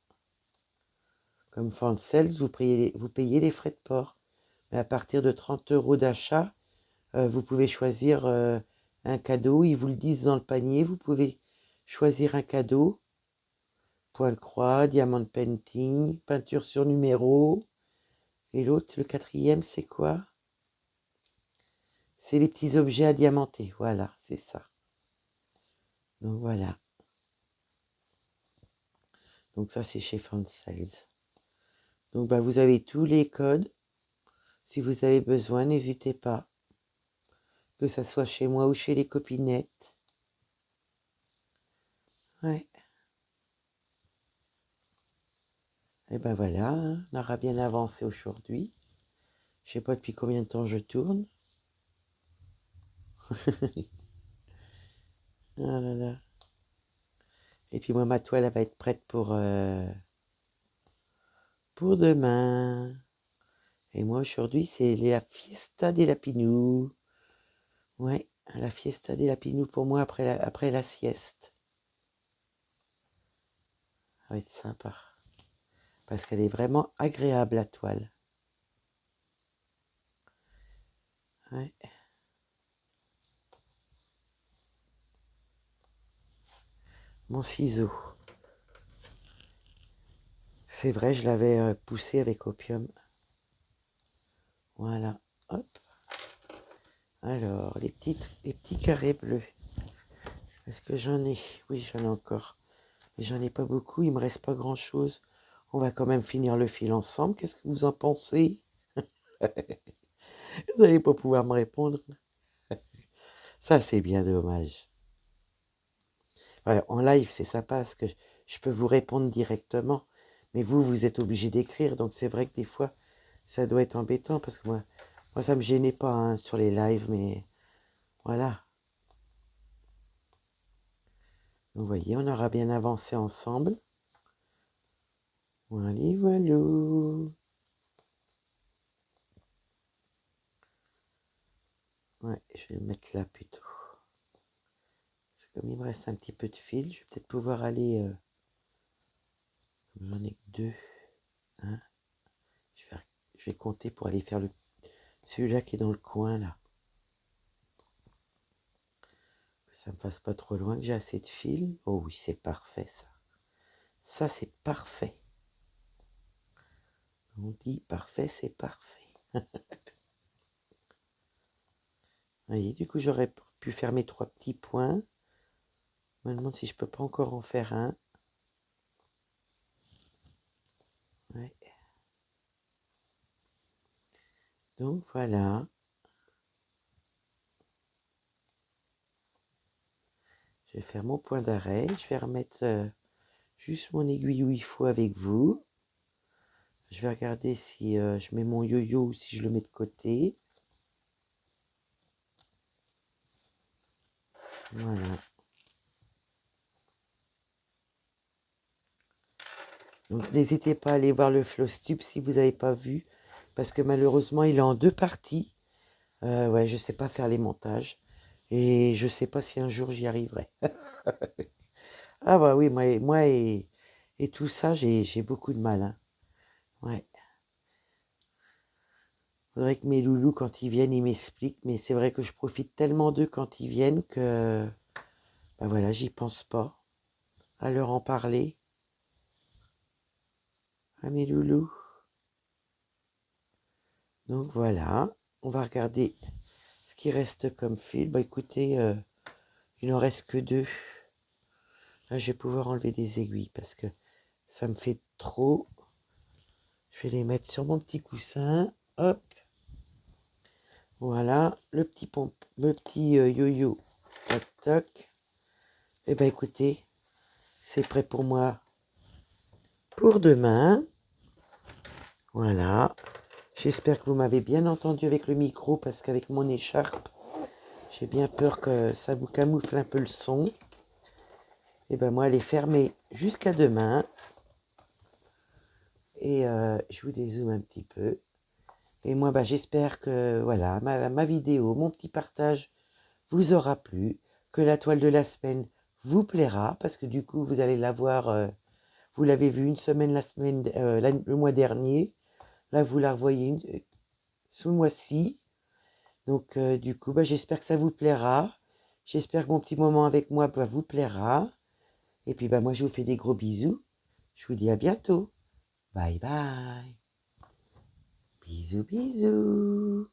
Comme Fansels, vous payez les frais de port. Mais à partir de 30 euros d'achat, vous pouvez choisir un cadeau. Ils vous le disent dans le panier. Vous pouvez choisir un cadeau. Pointe-croix, diamant painting, peinture sur numéro. Et l'autre, le quatrième, c'est quoi? C'est les petits objets à diamanter. Voilà, c'est ça. Donc voilà. Donc ça, c'est chez Fansels. Donc vous avez tous les codes. Si vous avez besoin, n'hésitez pas. Que ça soit chez moi ou chez les copinettes. Ouais. Et ben voilà, hein, on aura bien avancé aujourd'hui. Je sais pas depuis combien de temps je tourne. Ah là là. Et puis moi, ma toile, elle va être prête pour demain. Et moi, aujourd'hui, c'est la Fiesta des Lapinous. Ouais, la Fiesta des Lapinous pour moi après la sieste. Ça va être sympa. Parce qu'elle est vraiment agréable, la toile. Ouais. Mon ciseau. C'est vrai, je l'avais poussé avec opium. Voilà. Hop. Alors, les petits carrés bleus. Est-ce que j'en ai? Oui, j'en ai encore. Mais j'en ai pas beaucoup, il me reste pas grand-chose. On va quand même finir le fil ensemble. Qu'est-ce que vous en pensez? Vous n'allez pas pouvoir me répondre. Ça, c'est bien dommage. Ouais, en live, c'est sympa parce que je peux vous répondre directement. Mais vous êtes obligé d'écrire. Donc, c'est vrai que des fois, ça doit être embêtant parce que moi ça me gênait pas hein, sur les lives. Mais voilà. Vous voyez, on aura bien avancé ensemble. Voilà, voilà. Ouais, je vais le mettre là plutôt. Parce que comme il me reste un petit peu de fil, je vais peut-être pouvoir aller... j'en ai que deux. Hein. Je vais compter pour aller faire celui-là qui est dans le coin, là. Que ça me fasse pas trop loin, que j'ai assez de fil. Oh oui, c'est parfait, ça. Ça, c'est parfait. On dit parfait, c'est parfait. Vous voyez, du coup, j'aurais pu faire mes 3 petits points. Je me demande si je peux pas encore en faire un. Ouais. Donc, voilà. Je vais faire mon point d'arrêt. Je vais remettre juste mon aiguille où il faut avec vous. Je vais regarder si je mets mon yo-yo ou si je le mets de côté. Voilà. Donc n'hésitez pas à aller voir le Flosstube si vous n'avez pas vu. Parce que malheureusement, il est en 2 parties. Ouais, je ne sais pas faire les montages. Et je ne sais pas si un jour j'y arriverai. Ah bah oui, moi et tout ça, j'ai beaucoup de mal. Hein. Ouais. Faudrait que mes loulous, quand ils viennent, ils m'expliquent. Mais c'est vrai que je profite tellement d'eux quand ils viennent que... Bah voilà, j'y pense pas à leur en parler. À mes loulous. Donc voilà, on va regarder ce qui reste comme fil. Bah écoutez, il n'en reste que 2. Là, je vais pouvoir enlever des aiguilles parce que ça me fait trop. Je vais les mettre sur mon petit coussin. Hop. Voilà, le petit yo-yo. Toc, toc. Et ben écoutez, c'est prêt pour moi pour demain. Voilà. J'espère que vous m'avez bien entendu avec le micro parce qu'avec mon écharpe, j'ai bien peur que ça vous camoufle un peu le son. Et ben moi, elle est fermée jusqu'à demain. Et je vous dézoome un petit peu. Et moi, bah, j'espère que voilà, ma vidéo, mon petit partage vous aura plu. Que la toile de la semaine vous plaira. Parce que du coup, vous allez la voir. Vous l'avez vue une semaine, le mois dernier. Là, vous la revoyez ce mois-ci. Donc, du coup, bah, j'espère que ça vous plaira. J'espère que mon petit moment avec moi bah, vous plaira. Et puis, bah, moi, je vous fais des gros bisous. Je vous dis à bientôt. Bye bye. Bisous, bisous.